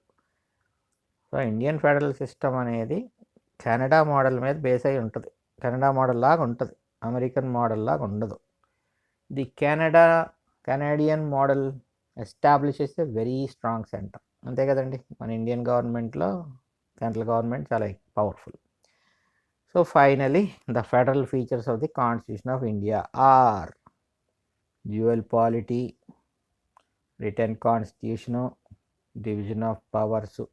[SPEAKER 1] So Indian federal system అనేది కెనడా మోడల్ మీద బేస్ అయి ఉంటుంది, కెనడా మోడల్ లాగా ఉంటుంది, అమెరికన్ మోడల్ లాగా ఉండదు. The Canadian model establishes a very strong centre. అంతే కదండి, మన ఇండియన్ గవర్నమెంట్లో సెంట్రల్ గవర్నమెంట్ చాలా powerful. So finally the federal features of the constitution of India are dual polity, written constitution, division of powers.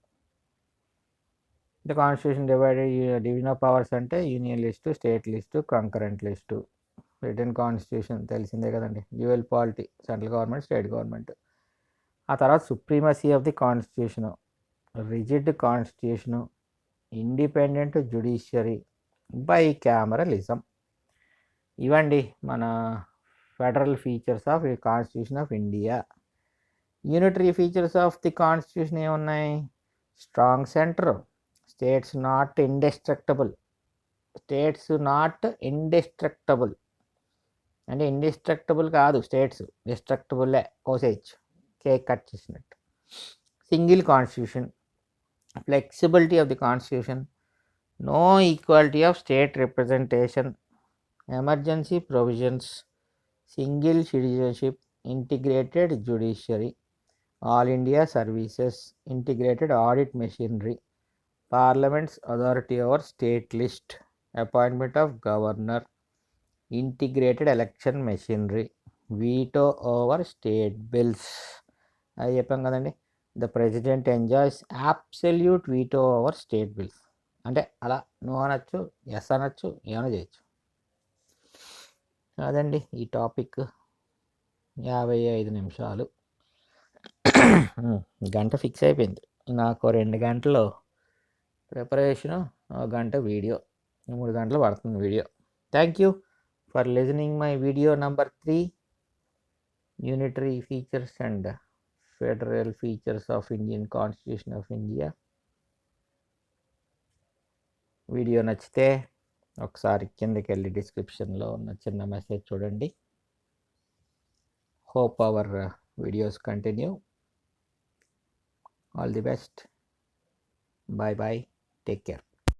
[SPEAKER 1] The constitution division of powers అంటే union list, state list, concurrent list. Written constitution తెలిసిందే కదండి, dual polity, central government, state government. ఆ తర్వాత supremacy of the constitution, rigid constitution, independent judiciary, bicameralism. ఇవండి మన federal features of constitution of India. Unitary features of the constitution ఏమున్నాయి, strong centre, states not indestructible అంటే indestructible కాదు, states డిస్ట్రక్టబుల్లే, కోసేజ్ cake cut చేసినట్టు. Single constitution, flexibility of the constitution, no equality of state representation, emergency provisions, single citizenship, integrated judiciary, all India services, integrated audit machinery, parliament's authority over state list, appointment of governor, integrated election machinery, veto over state bills. అది చెప్పాం కదండి, the president enjoys absolute veto over state bills. అంటే అలా నువ్వు అనొచ్చు, yes అనొచ్చు, ఏమైనా చేయొచ్చు. అదండి ఈ టాపిక్. 55 నిమిషాలు, గంట ఫిక్స్ అయిపోయింది. నాకు 2 గంటలు ప్రిపరేషను, ఒక గంట వీడియో, 3 గంటలు పడుతుంది video. Thank you for listening my video number 3, unitary features and federal features of Indian constitution of India. Video నచ్చితే ఒకసారి కిందకి వెళ్ళి డిస్క్రిప్షన్లో ఉన్న చిన్న మెసేజ్ చూడండి. Hope our videos continue. All the best. Bye bye. Take care.